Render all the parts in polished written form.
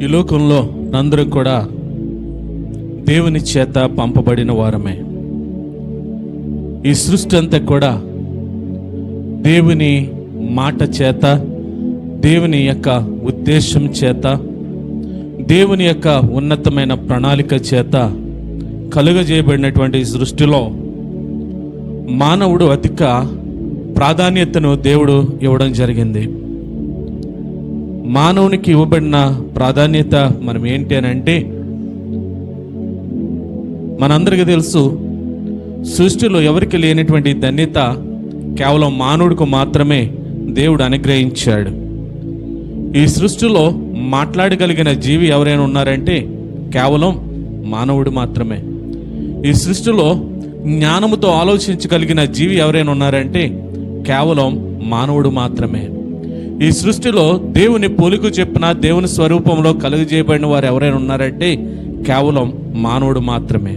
ఈ లోకంలో అందరం కూడా దేవుని చేత పంపబడిన వారమే. ఈ సృష్టి అంతా కూడా దేవుని మాట చేత, దేవుని యొక్క ఉద్దేశం చేత, దేవుని యొక్క ఉన్నతమైన ప్రణాళిక చేత కలుగజేయబడినటువంటి సృష్టిలో మానవుడు అధిక ప్రాధాన్యతను దేవుడు ఇవ్వడం జరిగింది. మానవునికి ఇవ్వబడిన ప్రాధాన్యత మనం ఏంటి అని అంటే, మనందరికీ తెలుసు, సృష్టిలో ఎవరికి లేనటువంటి ధన్యత కేవలం మానవుడికి మాత్రమే దేవుడు అనుగ్రహించాడు. ఈ సృష్టిలో మాట్లాడగలిగిన జీవి ఎవరైనా ఉన్నారంటే కేవలం మానవుడు మాత్రమే. ఈ సృష్టిలో జ్ఞానముతో ఆలోచించగలిగిన జీవి ఎవరైనా ఉన్నారంటే కేవలం మానవుడు మాత్రమే. ఈ సృష్టిలో దేవుని పోలిక చెప్పిన దేవుని స్వరూపంలో కలుగజేయబడిన వారు ఎవరైనా ఉన్నారంటే కేవలం మానవుడు మాత్రమే.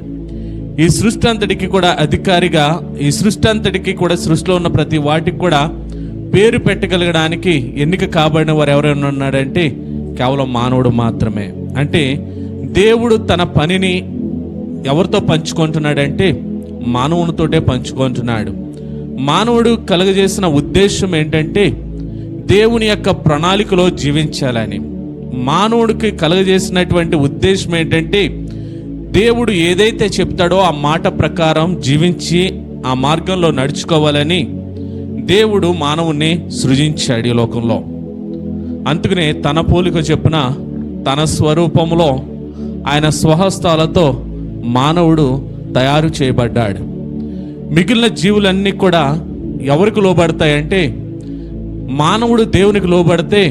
ఈ సృష్టి అంతటికి కూడా అధికారిగా, ఈ సృష్టి అంతటికి కూడా సృష్టిలో ఉన్న ప్రతి వాటికి కూడా పేరు పెట్టగలగడానికి ఎన్నిక కాబడిన వారు ఎవరైనా ఉన్నారంటే కేవలం మానవుడు మాత్రమే. అంటే దేవుడు తన పనిని ఎవరితో పంచుకుంటున్నాడంటే మానవునితోటే పంచుకుంటున్నాడు. మానవుడు కలుగజేసిన ఉద్దేశం ఏంటంటే దేవుని యొక్క ప్రణాళికలో జీవించాలని. మానవుడికి కలుగజేసినటువంటి ఉద్దేశం ఏంటంటే దేవుడు ఏదైతే చెప్తాడో ఆ మాట ప్రకారం జీవించి ఆ మార్గంలో నడుచుకోవాలని దేవుడు మానవుణ్ణి సృజించాడు ఈ లోకంలో. అందుకనే తన పోలిక చెప్పున తన స్వరూపంలో ఆయన స్వహస్తాలతో మానవుడు తయారు చేయబడ్డాడు. మిగిలిన జీవులన్నీ కూడా ఎవరికి లోబడతాయంటే, మానవుడు దేవునికి లోబడితే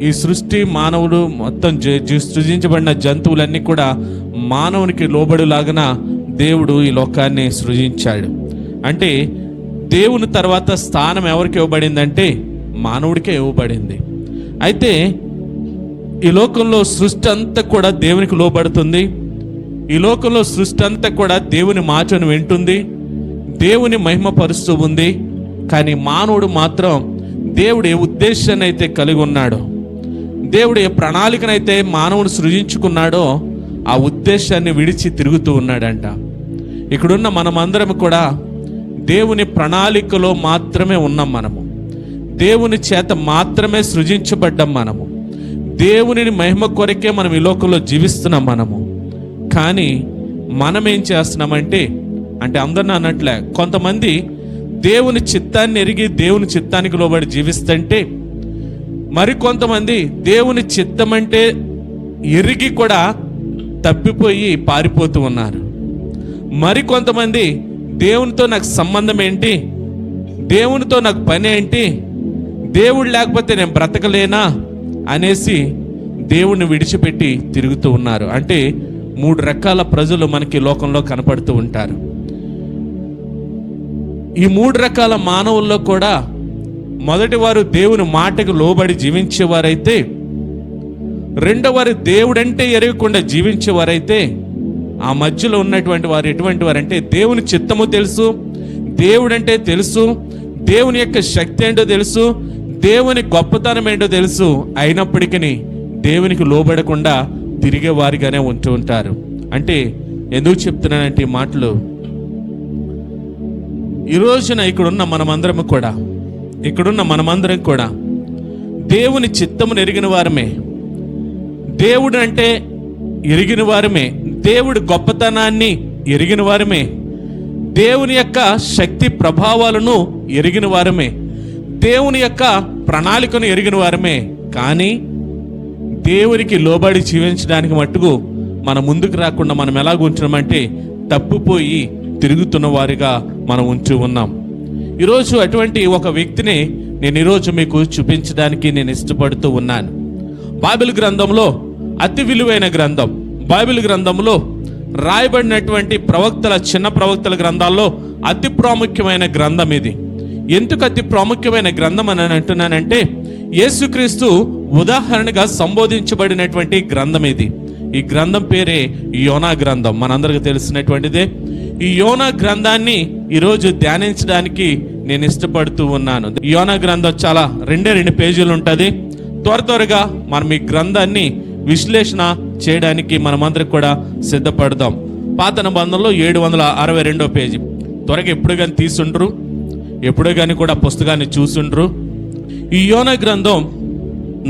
ఈ సృష్టి, మానవుడు మొత్తం సృజించబడిన జంతువులన్నీ కూడా మానవునికి లోబడులాగన దేవుడు ఈ లోకాన్ని సృజించాడు. అంటే దేవుని తర్వాత స్థానం ఎవరికి ఇవ్వబడిందంటే మానవుడికే ఇవ్వబడింది. అయితే ఈ లోకంలో సృష్టి అంతా కూడా దేవునికి లోబడుతుంది. ఈ లోకంలో సృష్టి అంతా కూడా దేవుని మాటను వింటుంది, దేవుని మహిమపరుస్తూ ఉంది. కానీ మానవుడు మాత్రం దేవుడు ఏ ఉద్దేశాన్ని అయితే కలిగి ఉన్నాడో, దేవుడు ఏ ప్రణాళికనైతే మానవుడు సృజించుకున్నాడో ఆ ఉద్దేశాన్ని విడిచి తిరుగుతూ ఉన్నాడంట. ఇక్కడున్న మనమందరం కూడా దేవుని ప్రణాళికలో మాత్రమే ఉన్నాం. మనము దేవుని చేత మాత్రమే సృజించబడ్డాం. మనము దేవునిని మహిమ కొరకే మనం ఈ లోకంలో జీవిస్తున్నాం. కానీ మనం ఏం చేస్తున్నామంటే, అందరిని అన్నట్లే, కొంతమంది దేవుని చిత్తాన్ని ఎరిగి దేవుని చిత్తానికి లోబడి జీవిస్తుంటే, మరికొంతమంది దేవుని చిత్తం అంటే ఎరిగి కూడా తప్పిపోయి పారిపోతూ ఉన్నారు. మరికొంతమంది దేవునితో నాకు సంబంధం ఏంటి, దేవునితో నాకు పని ఏంటి, దేవుడు లేకపోతే నేను బ్రతకలేనా అనేసి దేవుణ్ణి విడిచిపెట్టి తిరుగుతూ ఉన్నారు. అంటే 3 రకాల ప్రజలు మనకి లోకంలో కనపడుతూ ఉంటారు. ఈ 3 రకాల మానవుల్లో కూడా మొదటి వారు దేవుని మాటకు లోబడి జీవించేవారైతే, రెండవవారు దేవుడంటే ఎరగకుండా జీవించేవారైతే, ఆ మధ్యలో ఉన్నటువంటి వారు ఎటువంటి వారంటే దేవుని చిత్తము తెలుసు, దేవుడంటే తెలుసు, దేవుని యొక్క శక్తి ఏంటో తెలుసు, దేవుని గొప్పతనం ఏంటో తెలుసు, అయినప్పటికీ దేవునికి లోబడకుండా తిరిగే వారిగానే ఉంటూ ఉంటారు. అంటే ఎందుకు చెప్తున్నానంటే ఈ మాటలు, ఈ రోజున ఇక్కడున్న మనమందరం కూడా దేవుని చిత్తమును ఎరిగిన వారమే, దేవుడు అంటే ఎరిగిన వారమే, దేవుడి గొప్పతనాన్ని ఎరిగిన వారమే, దేవుని యొక్క శక్తి ప్రభావాలను ఎరిగిన వారమే, దేవుని యొక్క ప్రణాళికను ఎరిగిన వారమే. కానీ దేవునికి లోబడి జీవించడానికి మట్టుకు మనం ముందుకు రాకుండా మనం ఎలాగుంటున్నామంటే తప్పిపోయి తిరుగుతున్న వారిగా మనం ఉంటూ ఉన్నాం. ఈరోజు అటువంటి ఒక వ్యక్తిని నేను ఈరోజు మీకు చూపించడానికి నేను ఇష్టపడుతూ ఉన్నాను. బైబిల్ గ్రంథంలో అతి విలువైన గ్రంథం, బైబిల్ గ్రంథంలో రాయబడినటువంటి చిన్న ప్రవక్తల గ్రంథాల్లో అతి ప్రాముఖ్యమైన గ్రంథం ఇది. ఎందుకు అతి ప్రాముఖ్యమైన గ్రంథం అని అంటున్నానంటే, యేసుక్రీస్తు ఉదాహరణగా సంబోధించబడినటువంటి గ్రంథం ఇది. ఈ గ్రంథం పేరే యోనా గ్రంథం, మనందరికీ తెలిసినటువంటిదే. ఈ యోనా గ్రంథాన్ని ఈరోజు ధ్యానించడానికి నేను ఇష్టపడుతూ ఉన్నాను. యోనా గ్రంథం చాలా 2 పేజీలు ఉంటుంది. త్వరగా మనం ఈ గ్రంథాన్ని విశ్లేషణ చేయడానికి మనమందరికి కూడా సిద్ధపడదాం. పాత నిబంధనలో 762 పేజీ. త్వరగా ఎప్పుడు కానీ తీసుండ్రు, ఎప్పుడో కానీ కూడా పుస్తకాన్ని చూసుండ్రు. ఈ యోనా గ్రంథం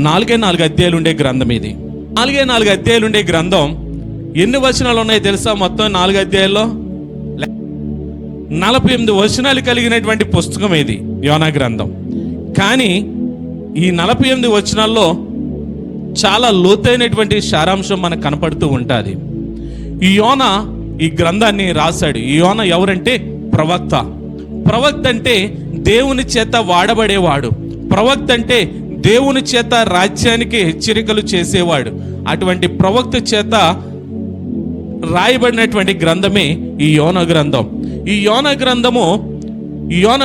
4 అధ్యాయాలు ఉండే గ్రంథం. ఇది 4 అధ్యాయాలు ఉండే గ్రంథం. ఎన్ని వచనాలు ఉన్నాయో తెలుసా? మొత్తం 4 అధ్యాయాల్లో 48 వచనాలు కలిగినటువంటి పుస్తకం ఇది యోనా గ్రంథం. కానీ ఈ 48 వచనాల్లో చాలా లోతైనటువంటి సారాంశం మనకు కనపడుతూ ఉంటుంది. ఈ యోనా ఈ గ్రంథాన్ని రాశాడు. ఈ యోనా ఎవరంటే ప్రవక్త. ప్రవక్త అంటే దేవుని చేత వాడబడేవాడు. ప్రవక్త అంటే దేవుని చేత రాజ్యానికి హెచ్చరికలు చేసేవాడు. అటువంటి ప్రవక్త చేత రాయబడినటువంటి గ్రంథమే ఈ యోనా గ్రంథం. ఈ యోనా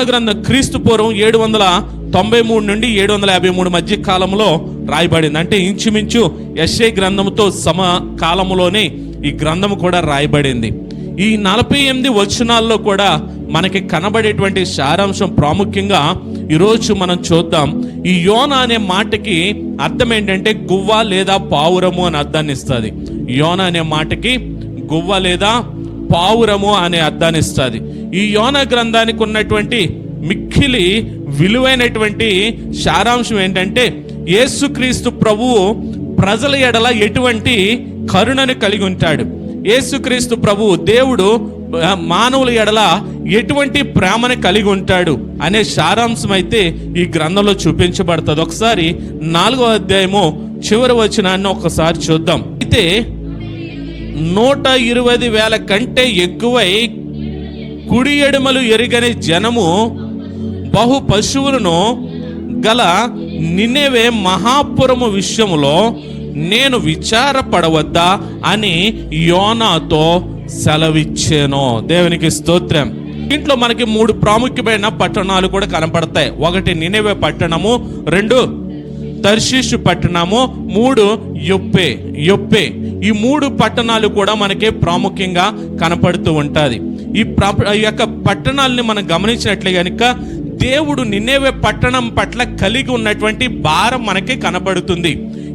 గ్రంథం క్రీస్తు పూర్వం 793 నుండి 753 మధ్య కాలంలో రాయబడింది. అంటే ఇంచుమించు యెషయా గ్రంథంతో సమ కాలంలోనే ఈ గ్రంథం కూడా రాయబడింది. ఈ 48 వచనాల్లో కూడా మనకి కనబడేటువంటి సారాంశం ప్రాముఖ్యంగా ఈరోజు మనం చూద్దాం. ఈ యోనా అనే మాటకి అర్థం ఏంటంటే గువ్వ లేదా పావురము అని అర్థాన్ని ఇస్తుంది. యోనా అనే మాటకి గువ్వ లేదా పావురము అనే అర్థాన్ని ఇస్తుంది. ఈ యోనా గ్రంథానికి ఉన్నటువంటి మిక్కిలి విలువైనటువంటి సారాంశం ఏంటంటే యేసుక్రీస్తు ప్రభువు ప్రజల ఎడల ఎటువంటి కరుణను కలిగి ఉంటాడు. యేసుక్రీస్తు ప్రభువు దేవుడు మానవుల ఎడల ఎటువంటి ప్రేమను కలిగి ఉంటాడు అనే సారాంశం అయితే ఈ గ్రంథంలో చూపించబడుతుంది. ఒకసారి 4వ అధ్యాయము చివరి వచనాన్ని ఒకసారి చూద్దాం. అయితే 120,000 కంటే ఎక్కువై కుడి ఎడమలు ఎరుగని జనము బహు పశువులను గల నినెవే మహాపురము విషయములో నేను విచారపడవద్దా అని యోనాతో సెలవిచ్చాను. దేవునికి స్తోత్రం. దీంట్లో మనకి 3 ప్రాముఖ్యమైన పట్టణాలు కూడా కనపడతాయి. 1 నినెవే పట్టణము, 2 తర్షీషు పట్టణము, 3 యొప్పే. ఈ 3 పట్టణాలు కూడా మనకి ప్రాముఖ్యంగా కనపడుతూ ఉంటుంది. ఈ యొక్క పట్టణాలని మనం గమనించినట్లే కనుక దేవుడు నినెవే పట్టణం పట్ల కలిగి ఉన్నటువంటి భారం మనకి కనపడుతుంది.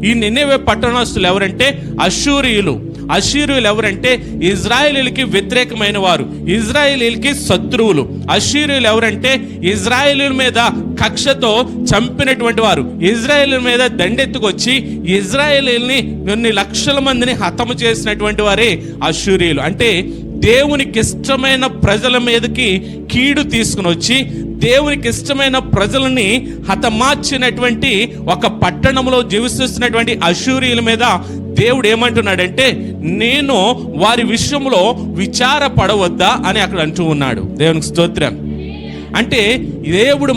ఈ నినెవే పట్టణస్తులు ఎవరంటే అష్షూరీయులు. అష్షూరీయులు ఎవరంటే ఇజ్రాయేలీలకి వ్యతిరేకమైన వారు, ఇజ్రాయేలీలకి శత్రువులు. అష్షూరీయులు ఎవరంటే ఇజ్రాయేలీల మీద కక్షతో చంపినటువంటి వారు, ఇజ్రాయేలీల మీద దండెత్తుకొచ్చి ఇజ్రాయేలీల్ని కొన్ని లక్షల మందిని హతము చేసినటువంటి వారే అష్షూరీయులు. అంటే దేవునికి ఇష్టమైన ప్రజల మీదకి కీడు తీసుకుని వచ్చి దేవునికి ఇష్టమైన ప్రజలని హతమార్చినటువంటి ఒక పట్టణంలో జీవిస్తున్నటువంటి అష్షూరీయుల మీద దేవుడు ఏమంటున్నాడంటే నేను వారి విషయంలో విచారపడవద్దా అని అక్కడ అంటూ ఉన్నాడు. దేవునికి స్తోత్రం. అంటే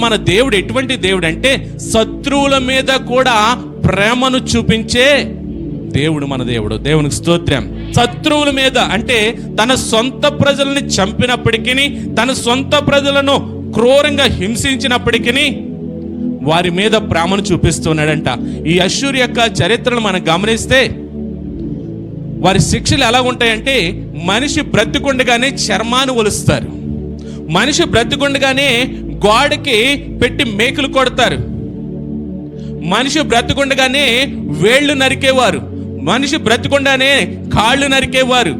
మన దేవుడు ఎటువంటి దేవుడు అంటే శత్రువుల మీద కూడా ప్రేమను చూపించే దేవుడు మన దేవుడు. దేవునికి స్తోత్రం. శత్రువుల మీద అంటే తన సొంత ప్రజల్ని చంపినప్పటికీ, తన సొంత ప్రజలను క్రూరంగా హింసించినప్పటికీ వారి మీద ప్రేమను చూపిస్తున్నాడంట. ఈ అష్షూరు యొక్క చరిత్రను మనం గమనిస్తే వారి శిక్షలు ఎలా ఉంటాయంటే మనిషి బ్రతికుండగానే చర్మాన్ని ఒలుస్తారు, మనిషి బ్రతికుండగానే గోడకి పెట్టి మేకులు కొడతారు, మనిషి బ్రతికుండగానే వేళ్ళు నరికేవారు, మనిషి బ్రతికుండానే కాళ్ళు నరికేవారు.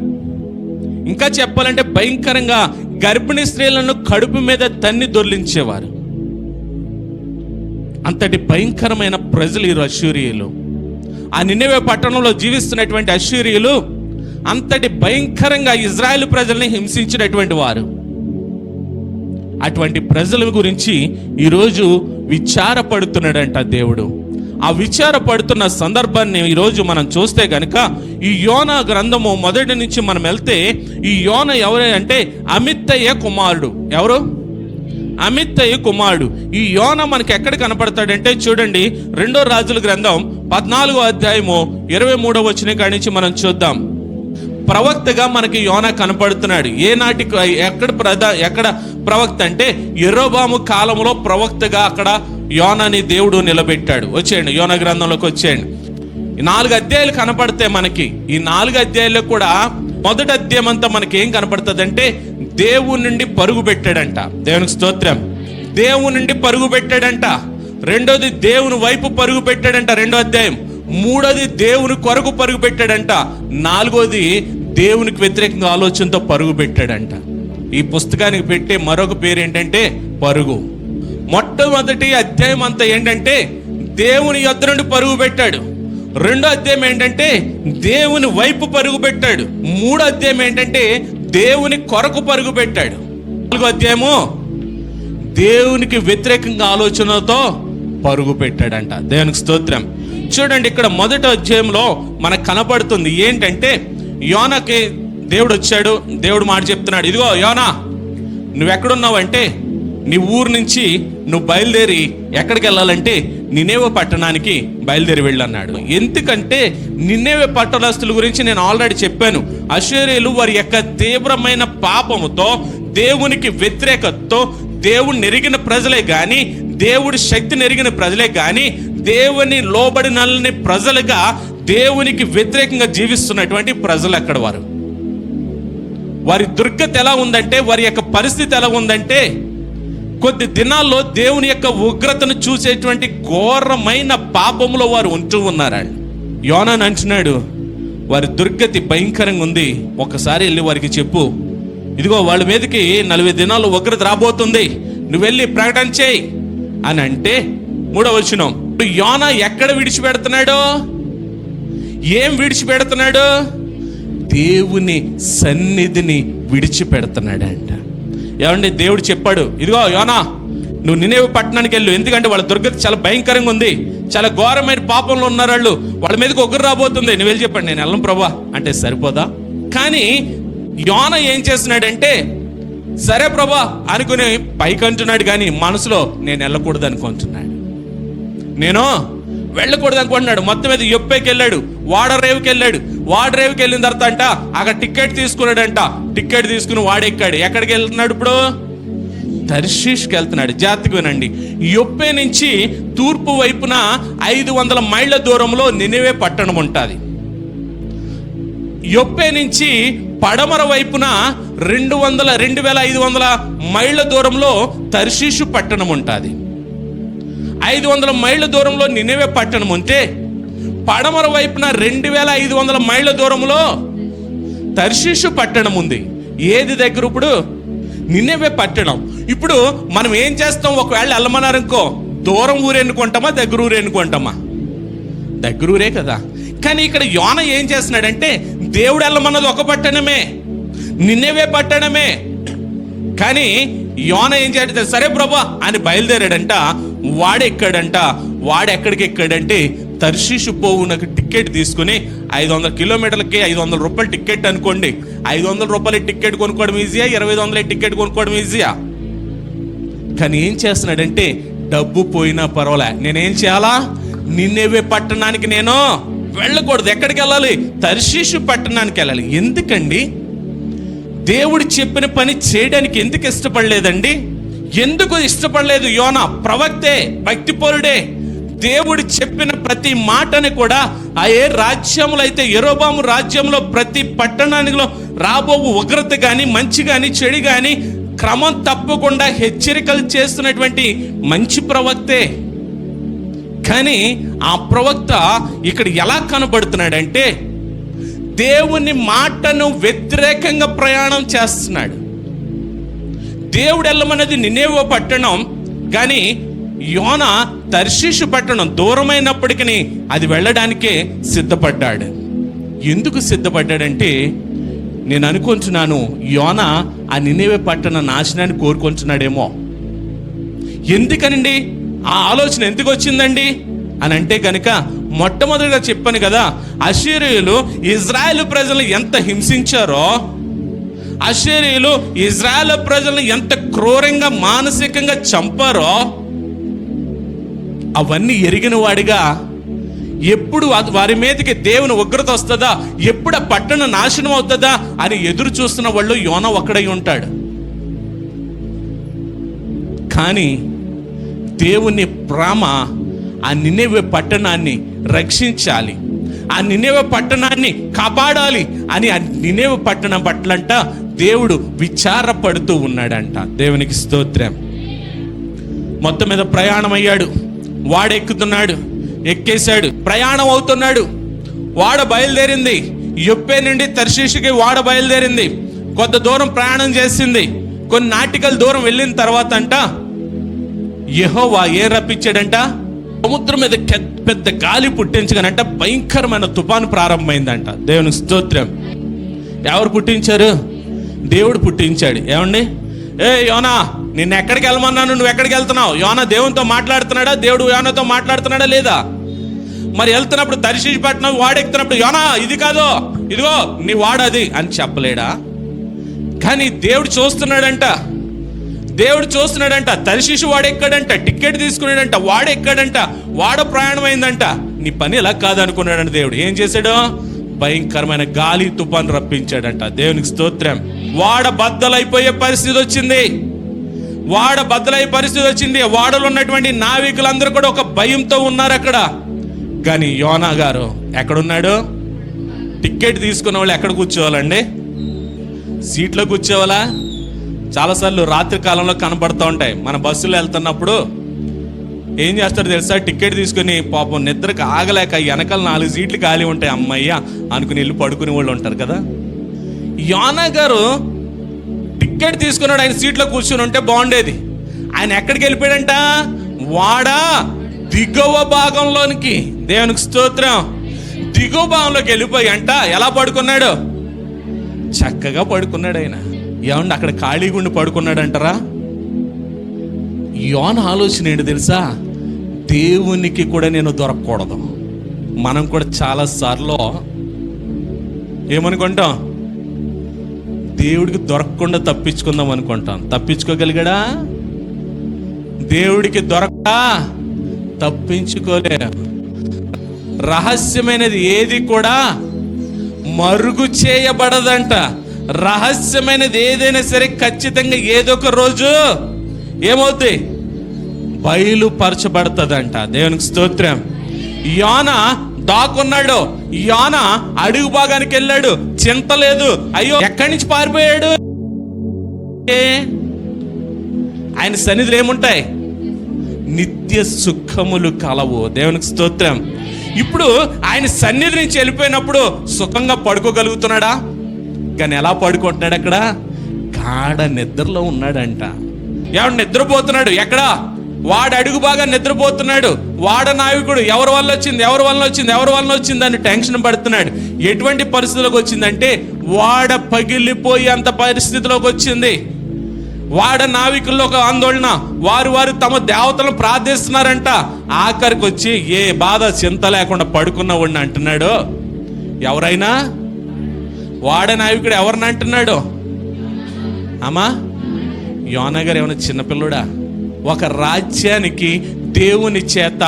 ఇంకా చెప్పాలంటే భయంకరంగా గర్భిణీ స్త్రీలను కడుపు మీద తన్ని దొర్లించేవారు. అంతటి భయంకరమైన ప్రజలు ఈ అష్షూరీయులు. ఆ నినెవే పట్టణంలో జీవిస్తున్నటువంటి అష్షూరీయులు అంతటి భయంకరంగా ఇజ్రాయేల్ ప్రజల్ని హింసించినటువంటి వారు. అటువంటి ప్రజల గురించి ఈరోజు విచారపడుతున్నాడంట దేవుడు. ఆ విచారపడుతున్న సందర్భాన్ని ఈరోజు మనం చూస్తే కనుక ఈ యోనా గ్రంథము మొదటి నుంచి మనం వెళ్తే ఈ యోనా ఎవరు అంటే అమిత్తయ్య కుమారుడు. ఎవరు? అమిత్తయ్య కుమారుడు. ఈ యోనా మనకి ఎక్కడ కనపడతాడంటే చూడండి 2వ రాజుల గ్రంథం 14వ అధ్యాయము 23వ వచనం కాడి నుంచి మనం చూద్దాం. ప్రవక్తగా మనకి యోనా కనపడుతున్నాడు. ఎక్కడ ప్రవక్త అంటే యెరోబాము కాలంలో ప్రవక్తగా అక్కడ యోనాని దేవుడు నిలబెట్టాడు. వచ్చేయండి యోనా గ్రంథంలోకి వచ్చేయండి. 4 అధ్యాయాలు కనపడితే మనకి ఈ 4 అధ్యాయాల్లో కూడా మొదటి అధ్యాయం అంతా మనకి ఏం కనపడుతుంది అంటే దేవుని నుండి పరుగు పెట్టాడంట. దేవునికి స్తోత్రం. దేవుని నుండి పరుగు పెట్టాడంట. రెండోది దేవుని వైపు పరుగు పెట్టాడంట 2వ అధ్యాయం. మూడోది దేవుని కొరకు పరుగు పెట్టాడంట. నాలుగోది దేవునికి వ్యతిరేకంగా ఆలోచనతో పరుగు పెట్టాడంట. ఈ పుస్తకానికి పెట్టే మరొక పేరు ఏంటంటే పరుగు. మొట్టమొదటి అధ్యాయం అంతా ఏంటంటే దేవుని యొద్ద నుండి పరుగు పెట్టాడు. రెండో అధ్యాయం ఏంటంటే దేవుని వైపు పరుగు పెట్టాడు. మూడో అధ్యాయం ఏంటంటే దేవుని కొరకు పరుగు పెట్టాడు. నాలుగో అధ్యాయము దేవునికి వ్యతిరేకంగా ఆలోచనతో పరుగు పెట్టాడంట. దేవునికి స్తోత్రం. చూడండి, ఇక్కడ మొదటి అధ్యాయంలో మనకు కనపడుతుంది ఏంటంటే యోనాకి దేవుడు వచ్చాడు. దేవుడు మాట చెప్తున్నాడు, ఇదిగో యోనా, నువ్వెక్కడున్నావంటే నీ ఊరు నుంచి నువ్వు బయలుదేరి ఎక్కడికి వెళ్ళాలంటే నినేవే పట్టణానికి బయలుదేరి వెళ్ళన్నాడు. ఎందుకంటే నినేవే పట్టణస్తుల గురించి నేను ఆల్రెడీ చెప్పాను. అష్షూరీయులు వారి యొక్క తీవ్రమైన పాపముతో, దేవునికి వ్యతిరేకతతో, దేవుని ఎరిగిన ప్రజలే కానీ, దేవుడి శక్తిని ఎరిగిన ప్రజలే కానీ, దేవుని లోబడినల్ని ప్రజలుగా దేవునికి వ్యతిరేకంగా జీవిస్తున్నటువంటి ప్రజలు అక్కడ వారు. వారి దుర్గతి ఎలా ఉందంటే, వారి యొక్క పరిస్థితి ఎలా ఉందంటే, కొద్ది దినాల్లో దేవుని యొక్క ఉగ్రతను చూసేటువంటి ఘోరమైన పాపములో వారు ఉంటూ ఉన్నారండి. యోనాను అంటున్నాడు, వారి దుర్గతి భయంకరంగా ఉంది, ఒకసారి వెళ్ళి వారికి చెప్పు, ఇదిగో వాళ్ళ మీదకి 40 దినాలు ఉగ్రత రాబోతుంది, నువ్వు వెళ్ళి ప్రకటన చేయి అని అంటే, మూడవ వచనం, యోనా ఎక్కడ విడిచిపెడుతున్నాడు? ఏం విడిచిపెడుతున్నాడు? దేవుని సన్నిధిని విడిచిపెడుతున్నాడు అంట. ఏమండి, దేవుడు చెప్పాడు, ఇదిగో యోనా, నువ్వు నినేవే పట్టణానికి వెళ్ళు, ఎందుకంటే వాళ్ళ దుర్గతి చాలా భయంకరంగా ఉంది, చాలా ఘోరమైన పాపంలో ఉన్నారు వాళ్ళు, వాళ్ళ మీదకి ఉగ్రత రాబోతుంది, నువ్వు వెళ్ళి చెప్పండి. నేను వెళ్ళను ప్రభా అంటే సరిపోదా? కానీ యోనా ఏం చేస్తున్నాడంటే, సరే ప్రభా అనుకుని పైకి అంటున్నాడు, కానీ మనసులో నేను వెళ్ళకూడదు అనుకుంటున్నాడు, నేను వెళ్ళకూడదు అనుకుంటున్నాడు. మొత్తం మీద యొప్పేకి వెళ్ళాడు, వాడరేవుకి వెళ్ళాడు. వాడరేవుకి వెళ్ళిన తర్వాత అంట అక్కడ టికెట్ తీసుకున్నాడంట. టికెట్ తీసుకుని వాడెక్కాడు. ఎక్కడికి వెళ్తున్నాడు ఇప్పుడు? తర్షీష్కి వెళ్తున్నాడు. జాగ్రత్తగా వినండి, యొప్పే నుంచి తూర్పు వైపున 500 మైళ్ళ దూరంలో నినేవే పట్టణం ఉంటుంది. యొప్పే నుంచి పడమర వైపున 2500 మైళ్ళ దూరంలో తర్షీషు పట్టణం ఉంటుంది. 500 మైళ్ళ దూరంలో నినేవే పట్టణం ఉంటే, పడమర వైపున 2500 మైళ్ళ దూరంలో తర్షీషు పట్టణం ఉంది. ఏది దగ్గర? ఇప్పుడు నినేవే పట్టణం. ఇప్పుడు మనం ఏం చేస్తాం? ఒకవేళ వెళ్ళమన్నారనుకో, దూరం ఊరు ఎన్నుకుంటామా, దగ్గర ఊరు ఎన్నుకుంటామా? దగ్గర ఊరే కదా. కానీ ఇక్కడ యోనా ఏం చేస్తున్నాడంటే, దేవుడు వెళ్ళమన్నది ఒక పట్టణమే, నినేవే పట్టణమే. కానీ యోనా ఏం చేయాలంటే, సరే ప్రభా అని బయలుదేరాడంట. వాడెక్కాడంట. వాడెక్కడికి ఎక్కాడంటే తర్షీషు పోవునకు టికెట్ తీసుకుని 500 కిలోమీటర్లకి 500 రూపాయలు టికెట్ అనుకోండి. 500 రూపాయల టికెట్ కొనుక్కోవడం ఈజీయా, 2500 టికెట్ కొనుక్కోవడం ఈజీయా? కానీ ఏం చేస్తున్నాడంటే, డబ్బు పోయినా పర్వాలే, నేనేం చేయాలా? నినేవే పట్టణానికి నేను వెళ్ళకూడదు. ఎక్కడికి వెళ్ళాలి? తర్షీషు పట్టణానికి వెళ్ళాలి. ఎందుకండి? దేవుడు చెప్పిన పని చేయడానికి ఎందుకు ఇష్టపడలేదండి? ఎందుకు ఇష్టపడలేదు? యోనా ప్రవక్తే, భక్తిపరుడే. దేవుడు చెప్పిన ప్రతి మాటని కూడా ఆ ఏ రాజ్యంలో అయితే, యెరోబాము రాజ్యంలో ప్రతి పట్టణానిలో రాబో ఉగ్రత కానీ, మంచి కానీ, చెడు కానీ క్రమం తప్పకుండా హెచ్చరికలు చేస్తున్నటువంటి మంచి ప్రవక్తే. కానీ ఆ ప్రవక్త ఇక్కడ ఎలా కనబడుతున్నాడంటే, దేవుని మాటను వ్యతిరేకంగా ప్రయాణం చేస్తున్నాడు. దేవుడు వెళ్ళమన్నది నినేవే పట్టణం, కానీ యోనా తర్షీషు పట్టణం దూరమైనప్పటికీ అది వెళ్ళడానికే సిద్ధపడ్డాడు. ఎందుకు సిద్ధపడ్డాడంటే, నేను అనుకుంటున్నాను యోనా ఆ నినేవే పట్టణ నాశనాన్ని కోరుకుంటున్నాడేమో. ఎందుకనండి ఆ ఆలోచన ఎందుకు వచ్చిందండి అని అంటే కనుక, మొట్టమొదటిగా చెప్పాను కదా, అష్షూరీయులు ఇజ్రాయేలు ప్రజలను ఎంత హింసించారో, అష్షూరీయులు ఇజ్రాయేల్ ప్రజలను ఎంత క్రూరంగా మానసికంగా చంపారో, అవన్నీ ఎరిగిన వాడిగా ఎప్పుడు వారి మీదకి దేవుని ఉగ్రత వస్తుందా, ఎప్పుడు ఆ పట్టణ నాశనం అవుతుందా అని ఎదురు చూస్తున్న వాళ్ళు యోనా ఒక్కడై ఉంటాడు. కానీ దేవుని ప్రేమ ఆ నినేవే పట్టణాన్ని రక్షించాలి, ఆ నినేవే పట్టణాన్ని కాపాడాలి అని ఆ నినేవే పట్టణం పట్లంట దేవుడు విచారపడుతూ ఉన్నాడంట. దేవునికి స్తోత్రం. మొత్తం మీద ప్రయాణం అయ్యాడు. వాడెక్కుతున్నాడు. ఎక్కేశాడు, ప్రయాణం అవుతున్నాడు. వాడ బయలుదేరింది. యొప్పే నుండి తర్షీషుకి వాడ బయలుదేరింది. కొంత దూరం ప్రయాణం చేసింది. కొన్ని నాటికల దూరం వెళ్ళిన తర్వాత అంట యెహోవా ఏం రప్పించాడంట, సముద్రం మీద పెద్ద గాలి పుట్టించగానంట భయంకరమైన తుఫాను ప్రారంభమైందంట. దేవునికి స్తోత్రం. ఎవరు పుట్టించారు? దేవుడు పుట్టించాడు. ఏమండి, ఏ యోనా, నిన్ను ఎక్కడికి వెళ్ళమన్నాను, నువ్వు ఎక్కడికి వెళ్తున్నావు? యోనా దేవునితో మాట్లాడుతున్నాడా? దేవుడు యోనాతో మాట్లాడుతున్నాడా లేదా? మరి వెళ్తున్నప్పుడు తర్షీషు పట్టణం వాడెక్కుతున్నప్పుడు యోనా ఇది కాదు, ఇదిగో నీ వాడది అని చెప్పలేడా? కానీ దేవుడు చూస్తున్నాడంట. తర్షీషు వాడెక్కాడంట, టికెట్ తీసుకున్నాడంట, వాడెక్కాడంట, వాడ ప్రయాణం అయిందంట. నీ పని ఎలా కాదనుకున్నాడంట. దేవుడు ఏం చేశాడు? భయంకరమైన గాలి తుఫాను రప్పించాడంట. దేవునికి స్తోత్రం. వాడ బద్దలైపోయే పరిస్థితి వచ్చింది. వాడలో ఉన్నటువంటి నావికులందరూ కూడా ఒక భయంతో ఉన్నారు అక్కడ. కానీ యోనా గారు ఎక్కడున్నాడు? టికెట్ తీసుకున్న వాళ్ళు ఎక్కడ కూర్చోవాలండి? సీట్లో కూర్చోవాలా? చాలాసార్లు రాత్రి కాలంలో కనబడుతూ ఉంటాయి. మన బస్సులో వెళ్తున్నప్పుడు ఏం చేస్తాడు తెలుసా? టికెట్ తీసుకుని పాపం నిద్రకు ఆగలేక వెనకాల 4 సీట్లు ఖాళీ ఉంటాయి, అమ్మయ్య అనుకుని వెళ్ళి పడుకునే వాళ్ళు ఉంటారు కదా. యోనా గారు టికెట్ తీసుకున్నాడు, ఆయన సీట్లో కూర్చుని ఉంటే బాగుండేది. ఆయన ఎక్కడికి వెళ్ళిపోయాడంట? వాడా దిగువ భాగంలోనికి. దేవునికి స్తోత్రం. దిగువ భాగంలోకి వెళ్ళిపోయి అంట ఎలా పడుకున్నాడు? చక్కగా పడుకున్నాడు ఆయన. ఏమండి, అక్కడ ఖాళీగా ఉండి పడుకున్నాడు అంటారా? యోన ఆలోచన ఏంటి తెలుసా? దేవునికి కూడా నేను దొరకకూడదు. మనం కూడా చాలా సార్లు ఏమనుకుంటాం? దేవుడికి దొరకకుండా తప్పించుకుందాం అనుకుంటాం. తప్పించుకోగలిగాడా? దేవుడికి దొరక తప్పించుకోలే. రహస్యమైనది ఏది కూడా మరుగు చేయబడదంట. రహస్యమైనది ఏదైనా సరే ఖచ్చితంగా ఏదో ఒక రోజు ఏమవుతుంది? బయలుపరచబడుతుందంట. దేవునికి స్తోత్రం. యోనా దాక్కున్నాడు. యోనా అడుగు భాగానికి వెళ్ళాడు. చింత లేదు. అయ్యో ఎక్కడి నుంచి పారిపోయాడు? ఆయన సన్నిధిలో ఏముంటాయి? నిత్య సుఖములు కలవు. దేవునికి స్తోత్రం. ఇప్పుడు ఆయన సన్నిధి నుంచి వెళ్ళిపోయినప్పుడు సుఖంగా పడుకోగలుగుతున్నాడా? కానీ ఎలా పడుకుంటున్నాడు? అక్కడ గాఢ నిద్రలో ఉన్నాడంట. ఎవడు నిద్రపోతున్నాడు? ఎక్కడ? వాడు అడుగు బాగా నిద్రపోతున్నాడు. వాడ నాయకుడు ఎవరి వల్ల వచ్చింది అని టెన్షన్ పడుతున్నాడు. ఎటువంటి పరిస్థితిలోకి వచ్చిందంటే వాడ పగిలిపోయి అంత పరిస్థితిలోకి వచ్చింది. వాడ నావికుల్లో ఒక ఆందోళన. వారు తమ దేవతలను ప్రార్థిస్తున్నారంట. ఆఖరికి వచ్చి ఏ బాధ చింత లేకుండా పడుకున్నవాడిని అంటున్నాడు. ఎవరైనా వాడ నావికుడు ఎవరిని అంటున్నాడు? అమ్మా, యోనా గారు ఏమైనా చిన్నపిల్లుడా? ఒక రాజ్యానికి దేవుని చేత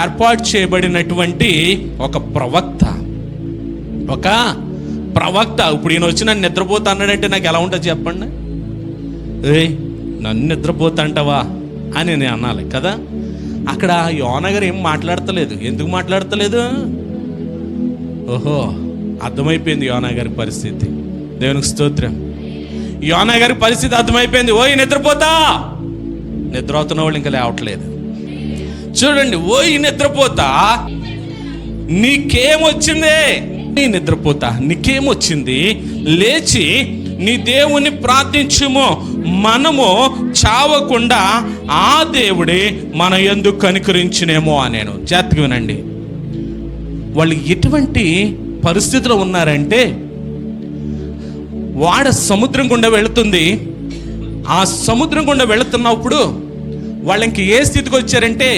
ఏర్పాటు చేయబడినటువంటి ఒక ప్రవక్త. ఇప్పుడు ఈయన వచ్చి నన్ను నిద్రపోతా అన్నాడంటే నాకు ఎలా ఉంటుంది చెప్పండి? నన్ను నిద్రపోతా అంటావా అని నేను అనాలి కదా. అక్కడ యోనా గారు ఏం మాట్లాడతలేదు. ఎందుకు మాట్లాడతలేదు? ఓహో, అర్థమైపోయింది యోనా గారి పరిస్థితి. దేవునికి స్తోత్రం. యోనా గారి పరిస్థితి అర్థమైపోయింది. ఓయ్ నిద్రపోతా. నిద్ర అవుతున్న వాళ్ళు ఇంకా లేవట్లేదు. చూడండి, ఓయ్ నిద్రపోతా, నీకేమొచ్చింది? నీ నిద్రపోతా నీకేమొచ్చింది? లేచి నీ దేవుని ప్రార్థించుము, మనము చావకుండా ఆ దేవుడే మన యందు కనికరించునేమో అనేను. జాగ్రత్తగా వినండి. వాళ్ళు ఎటువంటి పరిస్థితిలో ఉన్నారంటే, వాడ సముద్రం గుండా వెళుతుంది. ఆ సముద్రం గుండా వెళుతున్నప్పుడు వాళ్ళు ఇంక ఏ స్థితికి వచ్చారంటే,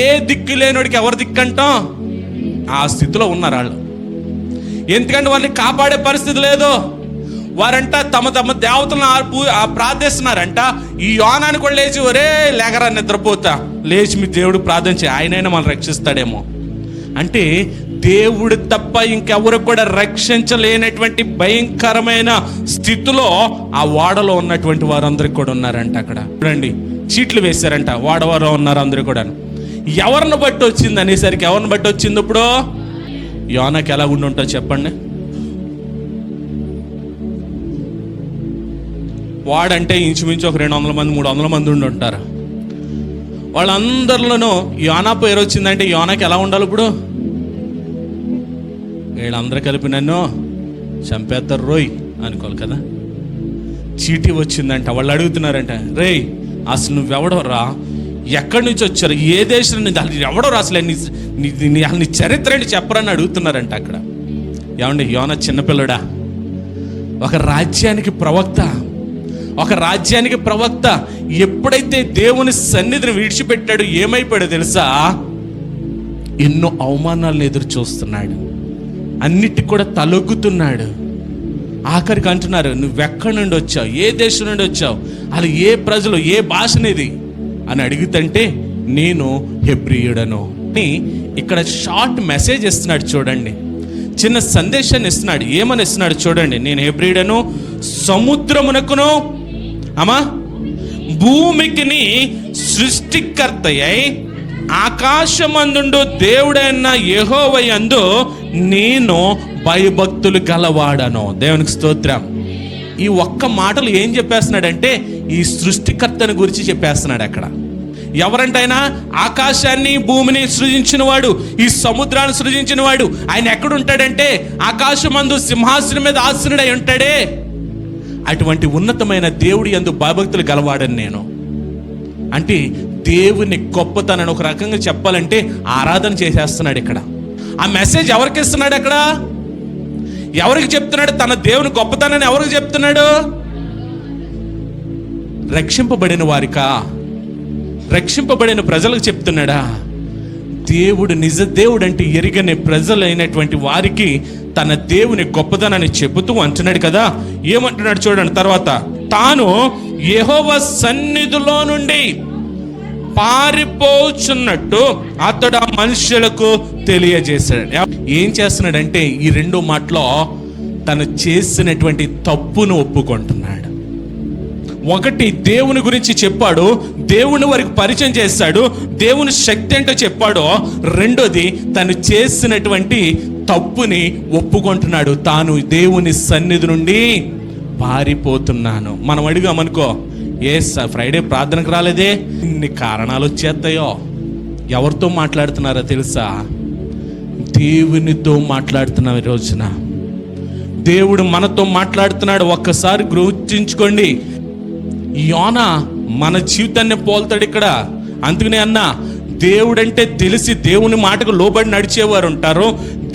ఏ దిక్కు లేనివాడికి ఎవరి దిక్కు అంటాం ఆ స్థితిలో ఉన్నారు వాళ్ళు. ఎందుకంటే వాళ్ళని కాపాడే పరిస్థితి లేదు. వారంట తమ దేవతలను ప్రార్థిస్తున్నారంట. ఈ యోనాని కూడా లేచి, ఒరే లేగరా నిద్రపోతా, లేచి మీ దేవుడు ప్రార్థన చేయి, ఆయనైనా మనం రక్షిస్తాడేమో అంటే, దేవుడు తప్ప ఇంకెవరు కూడా రక్షించలేనటువంటి భయంకరమైన స్థితిలో ఆ వాడలో ఉన్నటువంటి వారందరికి కూడా ఉన్నారంట. అక్కడ చూడండి, చీట్లు వేశారంట. వాడవారు ఉన్నారు అందరూ కూడా. ఎవరిని బట్టి వచ్చింది అనేసరికి, ఎవరిని బట్టి వచ్చింది? ఇప్పుడు యోనాకి ఎలా ఉండి ఉంటుంది చెప్పండి? వాడంటే ఇంచుమించు ఒక 200 మంది 300 మంది ఉండి ఉంటారు. వాళ్ళందరిలోనూ యోనా పేరు వచ్చిందంటే యోనాకి ఎలా ఉండాలి? ఇప్పుడు వీళ్ళందరూ కలిపి నన్ను చంపేస్తారు రోయ్ అనుకోవాలి కదా. చీటీ వచ్చిందంట, వాళ్ళు అడుగుతున్నారంట, రేయ్ అసలు నువ్వెవడోరా, ఎక్కడి నుంచి వచ్చారు, ఏ దేశం నుంచి, అసలు ఎవడోరా, అసలు నీ చరిత్ర ఏంటి చెప్పరని అడుగుతున్నారంట అక్కడ. ఏమండి, యోనా చిన్నపిల్లడా? ఒక రాజ్యానికి ప్రవక్త ఎప్పుడైతే దేవుని సన్నిధిని విడిచిపెట్టాడు ఏమైపోయాడో తెలుసా? ఎన్నో అవమానాలను ఎదురు చూస్తున్నాడు, అన్నిటికి కూడా తలొగ్గుతున్నాడు. ఆఖరికి అంటున్నారు, నువ్వెక్కడి నుండి వచ్చావు, ఏ దేశం నుండి వచ్చావు, అలా ఏ ప్రజలు, ఏ భాషనేది అని అడుగుతుంటే నేను హెబ్రీయుడను అని ఇక్కడ షార్ట్ మెసేజ్ ఇస్తున్నాడు. చూడండి, చిన్న సందేశాన్ని ఇస్తున్నాడు. ఏమని ఇస్తున్నాడు చూడండి, నేను హెబ్రీయుడను, సముద్రమునకును భూమికిని సృష్టికర్తయై ఆకాశమందుండు దేవుడైన యెహోవాయందు నేను భయభక్తులు గలవాడను. దేవునికి స్తోత్రం. ఈ ఒక్క మాటలు ఏం చెప్పేస్తున్నాడంటే ఈ సృష్టికర్తని గురించి చెప్పేస్తున్నాడు అక్కడ. ఎవరంటైనా ఆకాశాన్ని భూమిని సృజించిన వాడు, ఈ సముద్రాన్ని సృజించిన వాడు, ఆయన ఎక్కడుంటాడంటే ఆకాశమందు సింహాసనం మీద ఆసీనుడై ఉంటాడే. అటువంటి ఉన్నతమైన దేవుడి యందు భయభక్తులు గలవాడని నేను అంటే దేవుని గొప్పతనాన్ని ఒక రకంగా చెప్పాలంటే ఆరాధన చేసేస్తున్నాడు ఇక్కడ. ఆ మెసేజ్ ఎవరికి ఇస్తున్నాడు అక్కడ? ఎవరికి చెప్తున్నాడు? తన దేవుని గొప్పతనాన్ని ఎవరికి చెప్తున్నాడు? రక్షింపబడిన వారికా? రక్షింపబడిన ప్రజలకు చెప్తున్నాడా? దేవుడు నిజ దేవుడు అంటే ఎరిగని ప్రజలైనటువంటి వారికి తన దేవుని గొప్పతనాన్ని చెబుతూ అంటున్నాడు కదా. ఏమంటున్నాడు చూడండి తర్వాత, తాను యెహోవా సన్నిధిలో నుండి పారిపోచున్నట్టు అతడు ఆ మనుషులకు తెలియజేశాడు. ఏం చేస్తున్నాడంటే ఈ రెండో మాటలో తను చేసినటువంటి తప్పును ఒప్పుకుంటున్నాడు. ఒకటి, దేవుని గురించి చెప్పాడు, దేవుని వారికి పరిచయం చేశాడు, దేవుని శక్తి ఏంటో చెప్పాడు. రెండోది, తను చేసినటువంటి తప్పుని ఒప్పుకుంటున్నాడు. తాను దేవుని సన్నిధి నుండి పారిపోతున్నాను. మనం అడిగామనుకో, ఫ్రైడే ప్రార్థనకు రాలేదే, ఇన్ని కారణాలు వచ్చేస్తాయో. ఎవరితో మాట్లాడుతున్నారో తెలుసా? దేవునితో మాట్లాడుతున్నాం. ఈ రోజున దేవుడు మనతో మాట్లాడుతున్నాడు. ఒక్కసారి గుర్తుంచుకోండి, యోనా మన జీవితాన్ని పోల్తాడు ఇక్కడ. అందుకనే అన్నా, దేవుడంటే తెలిసి దేవుని మాటకు లోబడి నడిచేవారు ఉంటారు,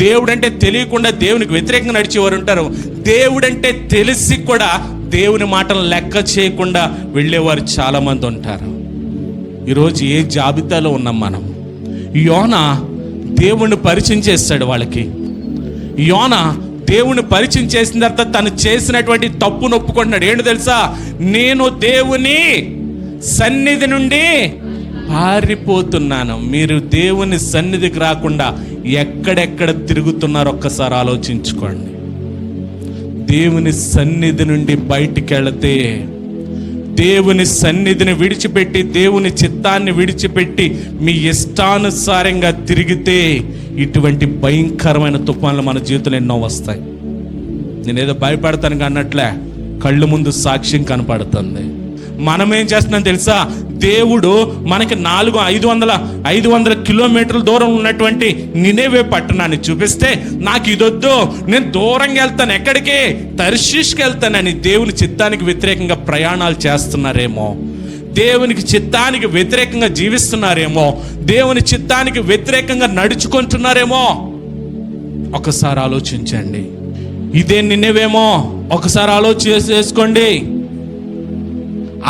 దేవుడంటే తెలియకుండా దేవునికి వ్యతిరేకంగా నడిచేవారు ఉంటారు, దేవుడంటే తెలిసి కూడా దేవుని మాటలు లెక్క చేయకుండా వెళ్ళేవారు చాలామంది ఉంటారు. ఈరోజు ఏ జాబితాలో ఉన్నాం మనం? యోనా దేవుణ్ణి పరిచయం చేస్తాడు వాళ్ళకి. యోనా దేవుని పరిచయం చేసిన తర్వాత తను చేసినటువంటి తప్పును ఒప్పుకుంటున్నాడు. ఏంటో తెలుసా? నేను దేవుని సన్నిధి నుండి పారిపోతున్నాను. మీరు దేవుని సన్నిధికి రాకుండా ఎక్కడెక్కడ తిరుగుతున్నారో ఒక్కసారి ఆలోచించుకోండి. దేవుని సన్నిధి నుండి బయటికి వెళితే, దేవుని సన్నిధిని విడిచిపెట్టి, దేవుని చిత్తాన్ని విడిచిపెట్టి మీ ఇష్టానుసారంగా తిరిగితే ఇటువంటి భయంకరమైన తుఫాన్లు మన జీవితంలో ఎన్నో వస్తాయి. నేనేదో భయపడతాను అన్నట్లే కళ్ళు ముందు సాక్ష్యం కనపడుతుంది. మనం ఏం చేస్తున్నాం తెలుసా? దేవుడు మనకి 500 కిలోమీటర్ల దూరం ఉన్నటువంటి నినెవే పట్టణాన్ని చూపిస్తే నాకు ఇదొద్దు, నేను దూరంగా వెళ్తాను, ఎక్కడికి? తర్షీష్కి వెళ్తానని దేవుని చిత్తానికి వ్యతిరేకంగా ప్రయాణాలు చేస్తున్నారేమో, దేవునికి చిత్తానికి వ్యతిరేకంగా జీవిస్తున్నారేమో, దేవుని చిత్తానికి వ్యతిరేకంగా నడుచుకుంటున్నారేమో. ఒకసారి ఆలోచించండి. ఇదే నినెవేమో? ఒకసారి ఆలోచన చేసుకోండి.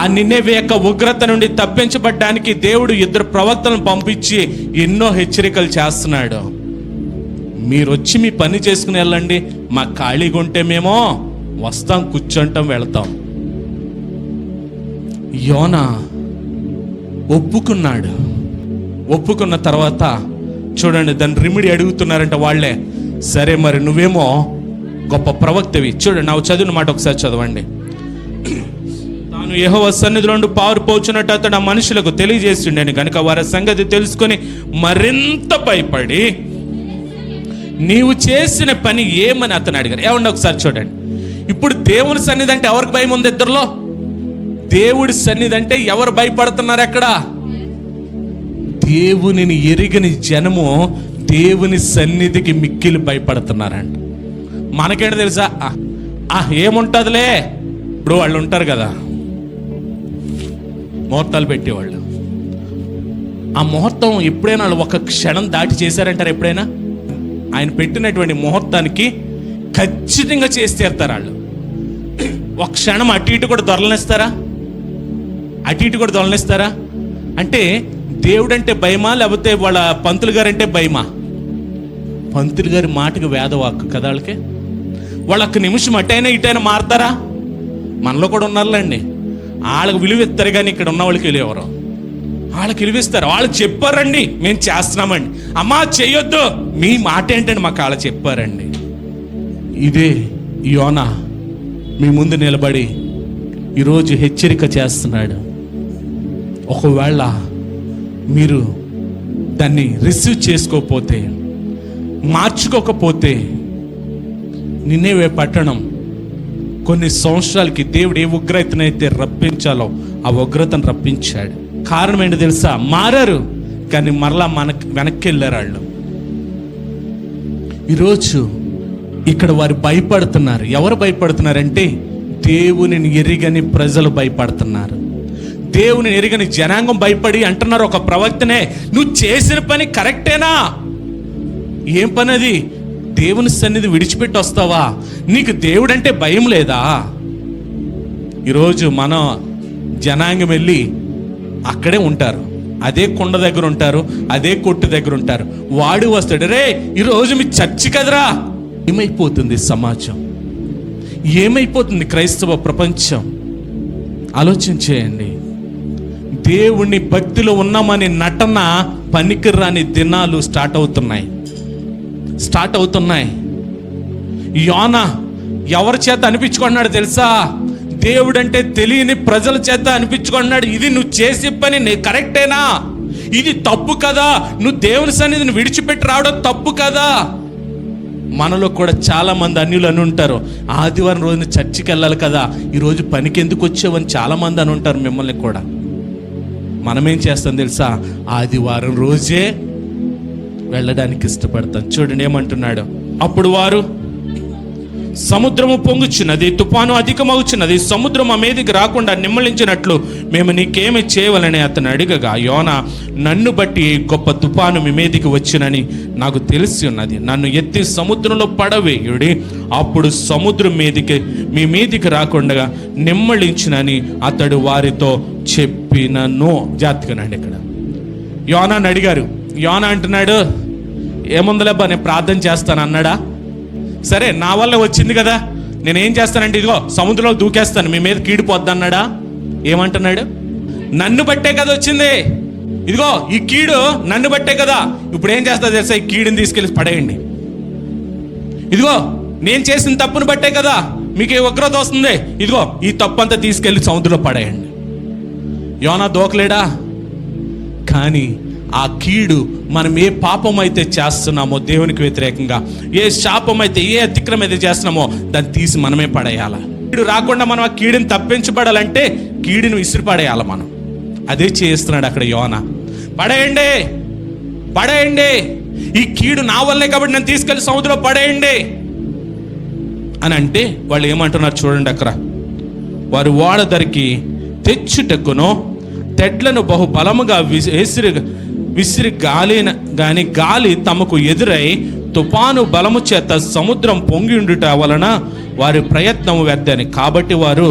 ఆ నినెవే యొక్క ఉగ్రత నుండి తప్పించబడ్డానికి దేవుడు 2 ప్రవక్తలను పంపించి ఎన్నో హెచ్చరికలు చేస్తున్నాడు. మీరు వచ్చి మీ పని చేసుకుని వెళ్ళండి, మా ఖాళీగా ఉంటే మేమో వస్తాం, కూర్చుంటాం, వెళతాం. యోనా ఒప్పుకున్నాడు. ఒప్పుకున్న తర్వాత చూడండి, దాని రెమెడీ అడుగుతున్నారంట వాళ్ళే. సరే మరి నువ్వేమో గొప్ప ప్రవక్తవి, చూడండి నాకు చదివిన మాట ఒకసారి చదవండి. తాను యెహోవా సన్నిధిలో నుండి పారిపోచున్నట్టు అతడు ఆ మనుషులకు తెలియజేసిండని కనుక వారి సంగతి తెలుసుకొని మరింత భయపడి నీవు చేసిన పని ఏమని అతను అడిగారు. ఏమండి ఒకసారి చూడండి. ఇప్పుడు దేవుని సన్నిధి అంటే ఎవరికి భయం ఉంది? ఇద్దరిలో దేవుడి సన్నిధి అంటే ఎవరు భయపడుతున్నారు? ఎక్కడ? దేవునిని ఎరిగని జనము దేవుని సన్నిధికి మిక్కిలి భయపడుతున్నారంట. మనకేంటి తెలుసా, ఏముంటుందిలే. ఇప్పుడు వాళ్ళు ఉంటారు కదా ముహూర్తాలు పెట్టేవాళ్ళు, ఆ ముహూర్తం ఎప్పుడైనా వాళ్ళు ఒక క్షణం దాటి చేశారంటారు? ఎప్పుడైనా ఆయన పెట్టినటువంటి ముహూర్తానికి ఖచ్చితంగా చేసి తీరుతారు వాళ్ళు. ఒక క్షణం అటు ఇటు కూడా దొరలనిస్తారా? అటు ఇటు కూడా దొరలనిస్తారా? అంటే దేవుడు అంటే భయమా, లేకపోతే వాళ్ళ పంతులు గారు అంటే భయమా? పంతులు గారి మాటకు వేదవాక్కు కదా వాళ్ళకి. వాళ్ళొక్క నిమిషం అటైనా ఇటైనా మారుతారా? మనలో కూడా ఉన్నారులేండి, వాళ్ళకి విలువ ఇస్తారు, కానీ ఇక్కడ ఉన్న వాళ్ళకి విలువ ఎవరు? వాళ్ళకి విలువిస్తారు. వాళ్ళు చెప్పారండి మేము చేస్తున్నామండి, అమ్మా చెయ్యొద్దు, మీ మాట ఏంటండి మాకు వాళ్ళు చెప్పారండి. ఇదే యోనా మీ ముందు నిలబడి ఈరోజు హెచ్చరిక చేస్తున్నాడు. ఒకవేళ మీరు దాన్ని రిసీవ్ చేసుకోకపోతే, మార్చుకోకపోతే, నినేవే పట్టణం కొన్ని సంవత్సరాలకి దేవుడు ఏ ఉగ్రతనైతే రప్పించాలో ఆ ఉగ్రతను రప్పించాడు. కారణం ఏంటి తెలుసా? మారారు, కానీ మరలా వెనక్కి వెళ్ళారు వాళ్ళు. ఈరోజు ఇక్కడ వారు భయపడుతున్నారు. ఎవరు భయపడుతున్నారంటే దేవునిని ఎరిగని ప్రజలు భయపడుతున్నారు. దేవుని ఎరిగని జనాంగం భయపడి అంటున్నారు ఒక ప్రవక్తనే, నువ్వు చేసిన పని కరెక్టేనా? ఏం పని అది? దేవుని సన్నిధి విడిచిపెట్టి వస్తావా? నీకు దేవుడు అంటే భయం లేదా? ఈరోజు మన జనాంగం వెళ్ళి అక్కడే ఉంటారు, అదే కొండ దగ్గర ఉంటారు, అదే కొట్టు దగ్గర ఉంటారు. వాడు వస్తాడు, రే ఈరోజు మీ చర్చి కదరా. ఏమైపోతుంది సమాజం? ఏమైపోతుంది క్రైస్తవ ప్రపంచం? ఆలోచించేయండి. దేవుణ్ణి భక్తిలో ఉన్నామని నటన పనికిరాని దినాలు స్టార్ట్ అవుతున్నాయి. యోనా ఎవరి చేత అనిపించుకున్నాడు తెలుసా? దేవుడంటే తెలియని ప్రజల చేత అనిపించుకున్నాడు. ఇది నువ్వు చేసే పని కరెక్టేనా? ఇది తప్పు కదా? నువ్వు దేవుని సన్నిధిని విడిచిపెట్టి రావడం తప్పు కదా? మనలో కూడా చాలా మంది అన్యులు అని ఉంటారు, ఆదివారం రోజున చర్చికి వెళ్ళాలి కదా, ఈరోజు పనికి ఎందుకు వచ్చావని చాలా మంది అని ఉంటారు మిమ్మల్ని కూడా. మనమేం చేస్తాం తెలుసా? ఆదివారం రోజే వెళ్ళడానికి ఇష్టపడతాం. చూడండి ఏమంటున్నాడు, అప్పుడు వారు సముద్రము పొంగుచున్నది, తుఫాను అధికమవుచున్నది, సముద్రం మా మీదకి రాకుండా నిమ్మలించినట్లు మేము నీకేమి చేయవలని అతను అడిగగా, యోనా నన్ను బట్టి గొప్ప తుఫాను మీ మీదకి వచ్చినని నాకు తెలిసి ఉన్నది, నన్ను ఎత్తి సముద్రంలో పడవేయుడి, అప్పుడు సముద్రం మీ మీదికి రాకుండా నిమ్మలించినని అతడు వారితో చెప్పినను. జాతికనండి ఇక్కడ యోనాని అడిగారు. యోనా అంటున్నాడు, ఏముందలేబ్బా నేను ప్రార్థన చేస్తాను అన్నాడా? సరే నా వల్ల వచ్చింది కదా, నేనేం చేస్తానంటే ఇదిగో సముద్రంలో దూకేస్తాను, మీ మీద కీడిపోద్ది అన్నాడా? ఏమంటున్నాడు? నన్ను బట్టే కదా వచ్చింది, ఇదిగో ఈ కీడు నన్ను బట్టే కదా, ఇప్పుడు ఏం చేస్తా తెలుసా? ఈ కీడుని తీసుకెళ్ళి పడేయండి. ఇదిగో నేను చేసిన తప్పును బట్టే కదా మీకు ఏ ఉగ్రత వస్తుంది, ఇదిగో ఈ తప్పు అంతా తీసుకెళ్ళి సముద్రంలో పడేయండి. యోనా దోకలేడా? కానీ ఆ కీడు మనం ఏ పాపం అయితే చేస్తున్నామో దేవునికి వ్యతిరేకంగా, ఏ శాపం అయితే, ఏ అతిక్రమం అయితే చేస్తున్నామో దాన్ని తీసి మనమే పడేయాలి. కీడు రాకుండా మనం ఆ కీడుని తప్పించబడాలంటే కీడుని విసిరి పడేయాలి మనం. అదే చేస్తున్నాడు అక్కడ యోనా. పడేయండి, ఈ కీడు నా వల్లే కాబట్టి నన్ను తీసుకెళ్ళి సముద్రంలో పడేయండి అని అంటే వాళ్ళు ఏమంటున్నారు చూడండి. అక్కడ వారు ఓడ ధరికి తెచ్చుటకును తెడ్లను బహు బలముగా విసిరి గాలి తమకు ఎదురై తుఫాను బలము చేత సముద్రం పొంగి ఉండుట వలన వారి ప్రయత్నం వ్యర్థని. కాబట్టి వారు,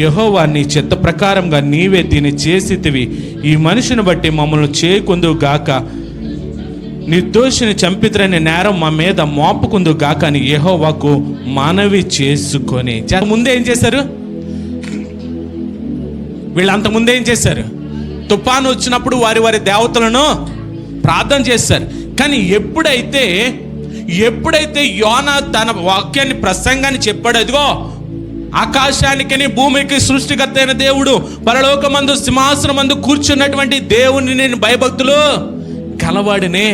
యెహోవా నీ చిత్త ప్రకారంగా నీవే దీన్ని చేసితివి, ఈ మనిషిని బట్టి మమ్మల్ని చేయకుందు గాక, నిర్దోషిని చంపితరని నేరం మా మీద మోపుకుందు గాక అని యెహోవాకు మనవి చేసుకొని. ముందే ఏం చేశారు వీళ్ళంత ముందే ఏం చేశారు? తుఫాను వచ్చినప్పుడు వారి దేవతలను ప్రార్థన చేశారు. కానీ ఎప్పుడైతే యోనా తన వాక్యాన్ని, ప్రసంగాన్ని చెప్పాడు, అదిగో ఆకాశానికి భూమికి సృష్టికర్త అయిన దేవుడు, పరలోకమందు సింహాసనమందు కూర్చున్నటువంటి దేవుని నేను భయభక్తులు కలవాడినే,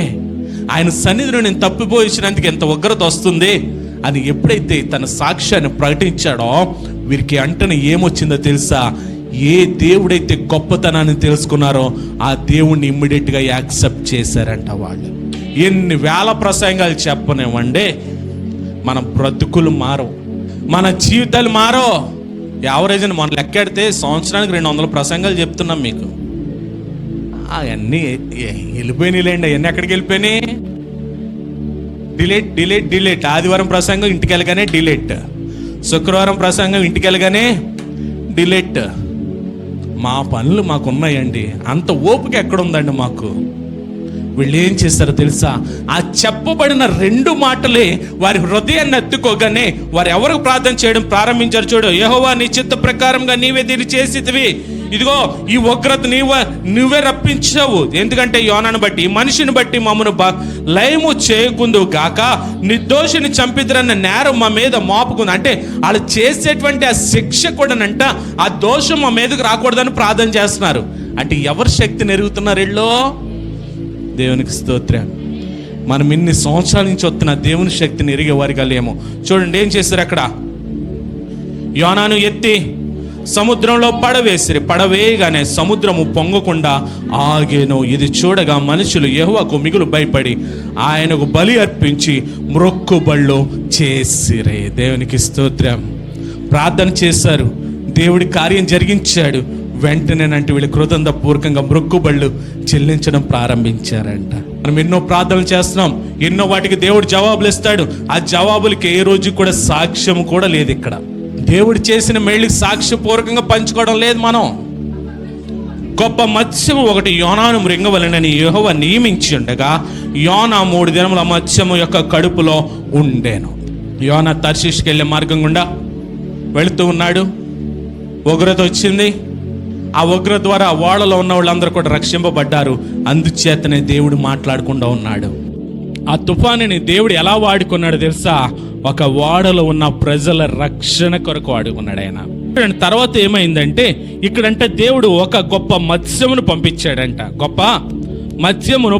ఆయన సన్నిధిని నేను తప్పిపోయించినందుకు ఎంత ఉగ్రత వస్తుంది అని ఎప్పుడైతే తన సాక్ష్యాన్ని ప్రకటించాడో వీరికి అంటనే ఏమొచ్చిందో తెలుసా? ఏ దేవుడైతే గొప్పతనాన్ని తెలుసుకున్నారో ఆ దేవుణ్ణి ఇమ్మీడియట్గా యాక్సెప్ట్ చేశారంట వాళ్ళు. ఎన్ని వేల ప్రసంగాలు చెప్పనివ్వండి, మన బ్రతుకులు మారవు, మన జీవితాలు మారో. యావరేజ్ మనం లెక్కెడితే సంవత్సరానికి 200 ప్రసంగాలు చెప్తున్నాం మీకు. అవన్నీ వెళ్ళిపోయినాయిలేండి. అవన్నీ ఎక్కడికి వెళ్ళిపోయినాయి? Delete delete delete. ఆదివారం ప్రసంగం ఇంటికి వెళ్ళగానే డిలీట్, శుక్రవారం ప్రసంగం ఇంటికి వెళ్ళగానే డిలీట్. మా పనులు మాకున్నాయండి, అంత ఓపిక ఎక్కడుందండి మాకు? వీళ్ళు ఏం చేస్తారో తెలుసా? ఆ చెప్పబడిన 2 మాటలే వారి హృదయాన్ని ఎత్తుకోగానే వారు ఎవరికి ప్రార్థన చేయడం ప్రారంభించారు చూడు. యెహోవా నీ చిత్త ప్రకారంగా నీవే దీన్ని చేసితివి, ఇదిగో ఈ ఉగ్రత నువ్వే రప్పించావు. ఎందుకంటే యోనాను బట్టి, ఈ మనిషిని బట్టి మమ్మను లయము చేయకుందు గాక, నిర్దోషిని చంపిద్రన్న నేరం మా మీద మోపుకుంది. అంటే వాళ్ళు చేసేటువంటి ఆ శిక్ష కూడానంట, ఆ దోషం మా మీదకి రాకూడదని ప్రార్థన చేస్తున్నారు. అంటే ఎవరి శక్తిని ఎరుగుతున్నారు వీళ్ళు? దేవునికి స్తోత్రం. మనం ఇన్ని సంవత్సరాల నుంచి వస్తున్న దేవుని శక్తిని ఎరిగే వారికి లేమో. చూడండి ఏం చేశారు అక్కడ. యోనాను ఎత్తి సముద్రంలో పడవేసిరి, పడవేయగానే సముద్రము పొంగకుండా ఆగేను. ఇది చూడగా మనుషులు యెహోవాకు మిగులు భయపడి ఆయనకు బలి అర్పించి మ్రొక్కుబళ్ళు చేసిరే. దేవునికి స్తోత్రం. ప్రార్థన చేశారు, దేవుడి కార్యం జరిగించాడు. వెంటనేనంటే వీళ్ళు కృతజ్ఞతాపూర్వకంగా మ్రొక్కుబళ్ళు చెల్లించడం ప్రారంభించారంట. మనం ఎన్నో ప్రార్థనలు చేస్తున్నాం, ఎన్నో వాటికి దేవుడు జవాబులు ఇస్తాడు. ఆ జవాబులకి ఏ రోజు కూడా సాక్ష్యం కూడా లేదు. ఇక్కడ దేవుడు చేసిన మేళ్ళకి సాక్ష్యపూర్వకంగా పంచుకోవడం లేదు. మనం గొప్ప మత్స్యము ఒకటి యోనాను మృంగవలెనని యెహోవా నియమించి ఉండగా యోనా 3 దినముల మత్స్యము యొక్క కడుపులో ఉండేను. యోనా తర్షీష్కి వెళ్ళే మార్గం గుండా వెళుతూ ఉన్నాడు. ఉగ్రత వచ్చింది. ఆ ఉగ్రత ద్వారా ఓడలో ఉన్న వాళ్ళందరూ కూడా రక్షింపబడ్డారు. అందుచేతనే దేవుడు మాట్లాడకుండా ఉన్నాడు. ఆ తుఫానుని దేవుడు ఎలా వాడుకున్నాడు తెలుసా? ఒక ఓడలో ఉన్న ప్రజల రక్షణ కొరకు వాడుకున్నాడు ఆయన. తర్వాత ఏమైందంటే ఇక్కడంటే దేవుడు ఒక గొప్ప మత్స్యమును పంపించాడంట. గొప్ప మత్స్యమును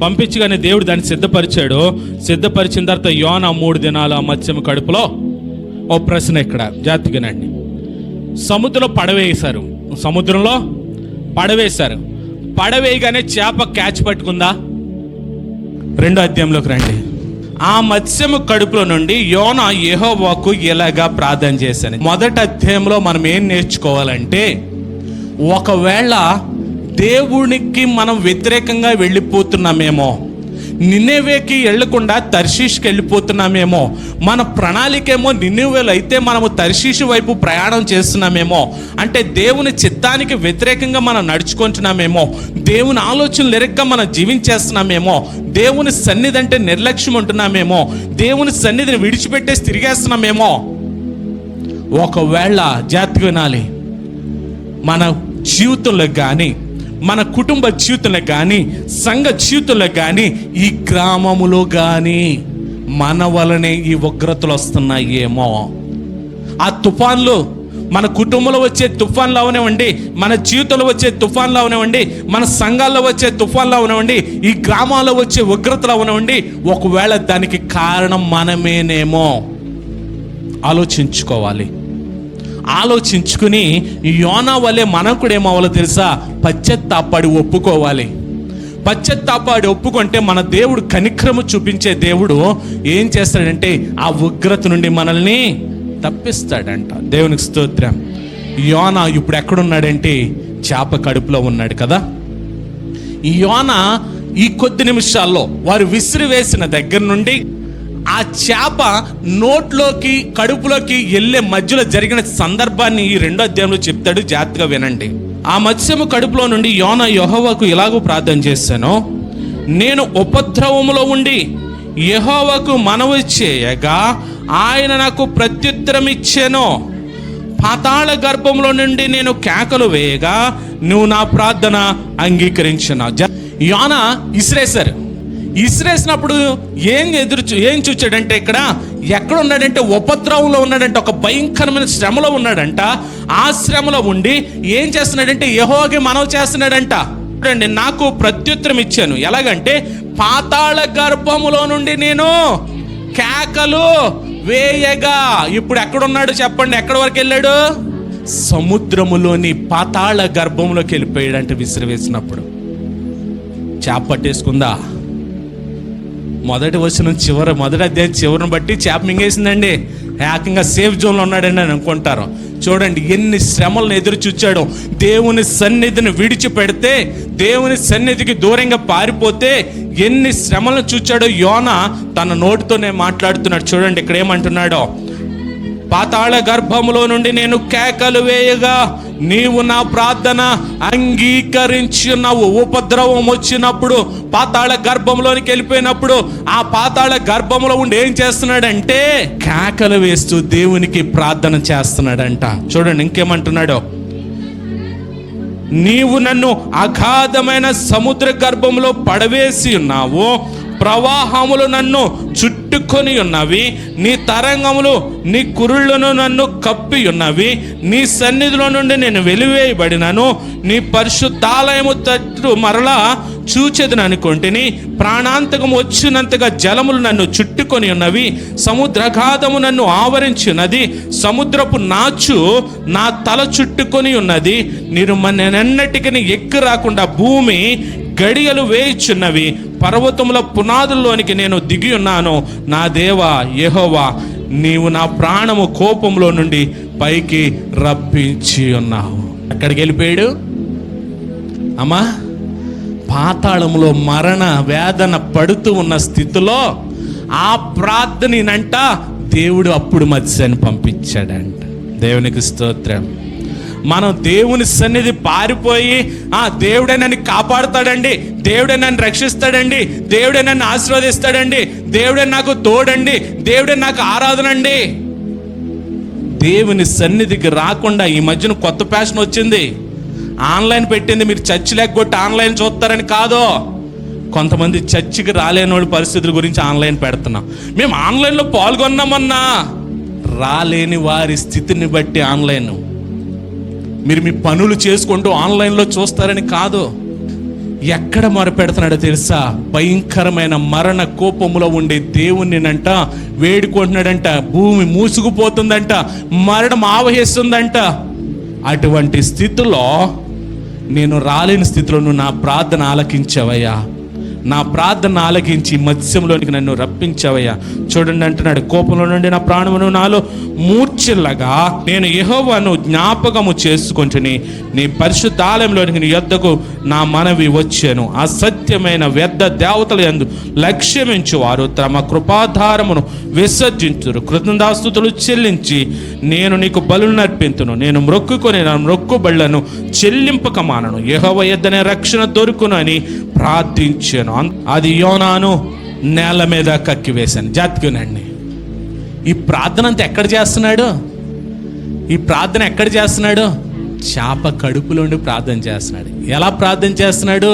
పంపించగానే దేవుడు దాన్ని సిద్ధపరిచాడు. సిద్ధపరిచిన తర్వాత యోనా 3 దినాలు ఆ మత్స్యము కడుపులో. ఓ ప్రశ్న ఇక్కడ జాగ్రత్తగానండి. సముద్రంలో పడవేశారు. పడవేయగానే చేప క్యాచ్ పట్టుకుందా? 2వ అధ్యాయంలోకి రండి. ఆ మత్స్యము కడుపులో నుండి యోనా యెహోవాకు ఎలాగా ప్రార్థన చేశాను. 1వ అధ్యాయంలో మనం ఏం నేర్చుకోవాలంటే, ఒకవేళ దేవునికి మనం వ్యతిరేకంగా వెళ్ళిపోతున్నామేమో, నినెవేకి వెళ్ళకుండా తర్షీష్కి వెళ్ళిపోతున్నామేమో, మన ప్రణాళికేమో నినెవేలు అయితే మనము తర్షీషు వైపు ప్రయాణం చేస్తున్నామేమో, అంటే దేవుని చిత్తానికి వ్యతిరేకంగా మనం నడుచుకుంటున్నామేమో, దేవుని ఆలోచనలు ఎరగ్గా మనం జీవించేస్తున్నామేమో, దేవుని సన్నిధి అంటే నిర్లక్ష్యం ఉంటున్నామేమో, దేవుని సన్నిధిని విడిచిపెట్టేసి తిరిగేస్తున్నామేమో. ఒకవేళ జాగ్రత్తగా వినాలి, మన జీవితంలో కానీ, మన కుటుంబ జీవితంలో కానీ, సంఘ జీవితంలో కానీ, ఈ గ్రామములో కానీ మన వలనే ఈ ఉగ్రతలు వస్తున్నాయేమో. ఆ తుఫాన్లు మన కుటుంబంలో వచ్చే తుఫాన్లు అవనివ్వండి, మన జీవితంలో వచ్చే తుఫాన్లు అవనివ్వండి, మన సంఘాల్లో వచ్చే తుఫాన్లు అవనివ్వండి, ఈ గ్రామాల్లో వచ్చే ఉగ్రతలు అవనివ్వండి, ఒకవేళ దానికి కారణం మనమేనేమో ఆలోచించుకోవాలి. ఆలోచించుకుని యోనా వల్లే మనం కూడా ఏమవ్వాలో తెలుసా? పశ్చాత్తాపడి ఒప్పుకోవాలి. పశ్చాత్తాపడి ఒప్పుకుంటే మన దేవుడు కనిక్రము చూపించే దేవుడు ఏం చేస్తాడంటే ఆ ఉగ్రత నుండి మనల్ని తప్పిస్తాడంట. దేవునికి స్తోత్రం. యోనా ఇప్పుడు ఎక్కడున్నాడంటే చేప కడుపులో ఉన్నాడు కదా. ఈ యోనా ఈ కొద్ది నిమిషాల్లో వారు విసిరివేసిన దగ్గర నుండి ఆ చేప నోట్లోకి కడుపులోకి వెళ్ళే మధ్యలో జరిగిన సందర్భాన్ని ఈ 2వ అధ్యాయంలో చెప్తాడు. జాగ్రత్తగా వినండి. ఆ మత్స్యము కడుపులో నుండి యోనా యెహోవాకు ఇలాగూ ప్రార్థన చేశాను, నేను ఉపద్రవములో ఉండి యెహోవాకు మనవి చేయగా ఆయన నాకు ప్రత్యుత్తరం ఇచ్చాను. పాతాళ గర్భంలో నుండి నేను కేకలు వేయగా నువ్వు నా ప్రార్థన అంగీకరించిన. యోనా ఇసిరేసినప్పుడు ఏం చూచాడంటే, ఇక్కడ ఎక్కడ ఉన్నాడంటే ఉపద్రవంలో ఉన్నాడంట, ఒక భయంకరమైన శ్రమలో ఉన్నాడంట. ఆ శ్రమలో ఉండి ఏం చేస్తున్నాడంటే యెహోవాకి మనవి చేస్తున్నాడంట. చూడండి, నాకు ప్రత్యుత్తరం ఇచ్చాను. ఎలాగంటే పాతాళ గర్భములో నుండి నేను కేకలు వేయగా. ఇప్పుడు ఎక్కడున్నాడు చెప్పండి? ఎక్కడి వరకు వెళ్ళాడు? సముద్రములోని పాతాళ గర్భంలోకి వెళ్ళిపోయాడంటే విసిరివేసినప్పుడు. చేప పట్టేసుకుందా? మొదటి అధ్యాయం చివరిని బట్టి చేప మింగేసిందండి. ఏకంగా సేఫ్ జోన్లో ఉన్నాడండి అని అనుకుంటారు. చూడండి ఎన్ని శ్రమలను ఎదురు చూచాడో. దేవుని సన్నిధిని విడిచిపెడితే, దేవుని సన్నిధికి దూరంగా పారిపోతే ఎన్ని శ్రమలను చూచాడో యోనా తన నోటితోనే మాట్లాడుతున్నాడు. చూడండి ఇక్కడ ఏమంటున్నాడో, పాతాళ గర్భములో నుండి నేను కేకలు వేయగా నీవు నా ప్రార్థన అంగీకరించున్నావు. ఉపద్రవం వచ్చినప్పుడు, పాతాళ గర్భంలోనికి వెళ్ళిపోయినప్పుడు, ఆ పాతాళ గర్భంలో ఉండి ఏం చేస్తున్నాడంటే కేకలు వేస్తూ దేవునికి ప్రార్థన చేస్తున్నాడంట. చూడండి ఇంకేమంటున్నాడో, నీవు నన్ను అగాధమైన సముద్ర గర్భంలో పడవేసి ఉన్నావు, ప్రవాహములు నన్ను చుట్టుకొని ఉన్నవి, నీ తరంగములు నీ కురుళ్లను నన్ను కప్పి ఉన్నవి, నీ సన్నిధిలో నుండి నేను వెలివేయబడినను, నీ పరిశుద్ధాలయము తట్టు మరలా చూచెదను అనుకుంటుని, ప్రాణాంతకము వచ్చినంతగా జలములు నన్ను చుట్టుకొని ఉన్నవి, సముద్రఘాతము నన్ను ఆవరించి ఉన్నది, సముద్రపు నాచు నా తల చుట్టుకొని ఉన్నది, నేను నేనెన్నటికీ ఎక్కి రాకుండా భూమి గడియలు వేయిచున్నవి, పర్వతముల పునాదుల్లోనికి నేను దిగి ఉన్నాను. నా దేవా యెహోవా, నీవు నా ప్రాణము కోపంలో నుండి పైకి రప్పించి ఉన్నావు. ఎక్కడికి వెళ్ళిపోయాడు అమ్మా? పాతాళంలో మరణ వేదన పడుతూ ఉన్న స్థితిలో ఆ ప్రార్థనంట దేవుడు అప్పుడు మత్స్యాన్ని పంపించాడంట. దేవునికి స్తోత్రం. మనం దేవుని సన్నిధి పారిపోయి దేవుడే నన్ను కాపాడుతాడండి, దేవుడే నన్ను రక్షిస్తాడండి, దేవుడే నన్ను ఆశీర్వదిస్తాడండి, దేవుడే నాకు తోడండి, దేవుడే నాకు ఆరాధన అండి. దేవుని సన్నిధికి రాకుండా ఈ మధ్యన కొత్త ఫ్యాషన్ వచ్చింది, ఆన్లైన్ పెట్టింది. మీరు చర్చి లేకపోతే ఆన్లైన్ చూస్తారని కాదు. కొంతమంది చర్చికి రాలేని వాళ్ళ పరిస్థితుల గురించి ఆన్లైన్ పెడుతున్నాం. మేము ఆన్లైన్లో పాల్గొన్నామన్నా, రాలేని వారి స్థితిని బట్టి ఆన్లైన్. మీరు మీ పనులు చేసుకుంటూ ఆన్లైన్లో చూస్తారని కాదు. ఎక్కడ మొరపెడుతున్నాడో తెలుసా? భయంకరమైన మరణ కోపములో ఉండే దేవుణ్ణినంట వేడుకుంటున్నాడంట. భూమి మూసుకుపోతుందంట, మరణం ఆవహిస్తుందంట. అటువంటి స్థితిలో, నేను రాలేని స్థితిలో నువ్వు నా ప్రార్థన ఆలకించవయ్యా, నా ప్రార్థన ఆలకించి మత్స్యంలోనికి నన్ను రప్పించవయ్యా. చూడండి అంటున్నాడు, కోపంలో నుండి నా ప్రాణమును నాలో మూర్ఛిల్లగా నేను యెహోవాను జ్ఞాపకము చేసుకుంటుని, నీ పరిశుద్ధాలయంలోనికి నీ యొద్దకు నా మనవి వచ్చాను. అసత్యమైన వ్యర్థ దేవతల యందు లక్ష్యమించు వారు తమ కృపాధారమును విసర్జించురు. కృతజ్ఞతాస్తుతులు చెల్లించి నేను నీకు బలులు నర్పింతును. నేను మ్రొక్కుకొని నా మ్రొక్కుబళ్లను చెల్లింపక మానను. యెహోవా యొద్దనే రక్షణ దొరుకును అని ప్రార్థించాను. అది యోనాను నేల మీద కక్కివేశాను. జాతికునండి, ఈ ప్రార్థన అంతా ఎక్కడ చేస్తున్నాడు? ఈ ప్రార్థన ఎక్కడ చేస్తున్నాడు? చేప కడుపులోండి ప్రార్థన చేస్తున్నాడు. ఎలా ప్రార్థన చేస్తున్నాడు?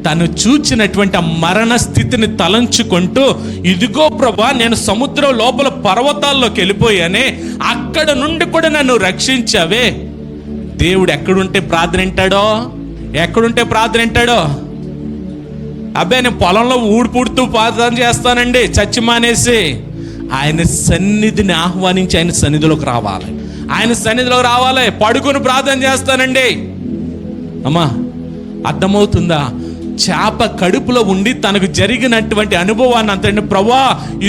తను చూచినటువంటి ఆ మరణ స్థితిని తలంచుకుంటూ, ఇదిగో ప్రభా, నేను సముద్రం లోపల పర్వతాల్లోకి వెళ్ళిపోయానే, అక్కడ నుండి కూడా నన్ను రక్షించావే. దేవుడు ఎక్కడుంటే ప్రార్థన వింటాడో? ఎక్కడుంటే ప్రార్థన వింటాడో? అబ్బాయి నేను పొలంలో ఊడిపుడుతూ ప్రార్థన చేస్తానండి, చచ్చి మానేసి. ఆయన సన్నిధిని ఆహ్వానించి ఆయన సన్నిధిలోకి రావాలి. ఆయన సన్నిధిలోకి రావాలి. పడుకుని ప్రార్థన చేస్తానండి. అమ్మా, అర్థమవుతుందా? చేప కడుపులో ఉండి తనకు జరిగినటువంటి అనుభవాన్ని అంతండి, ప్రభా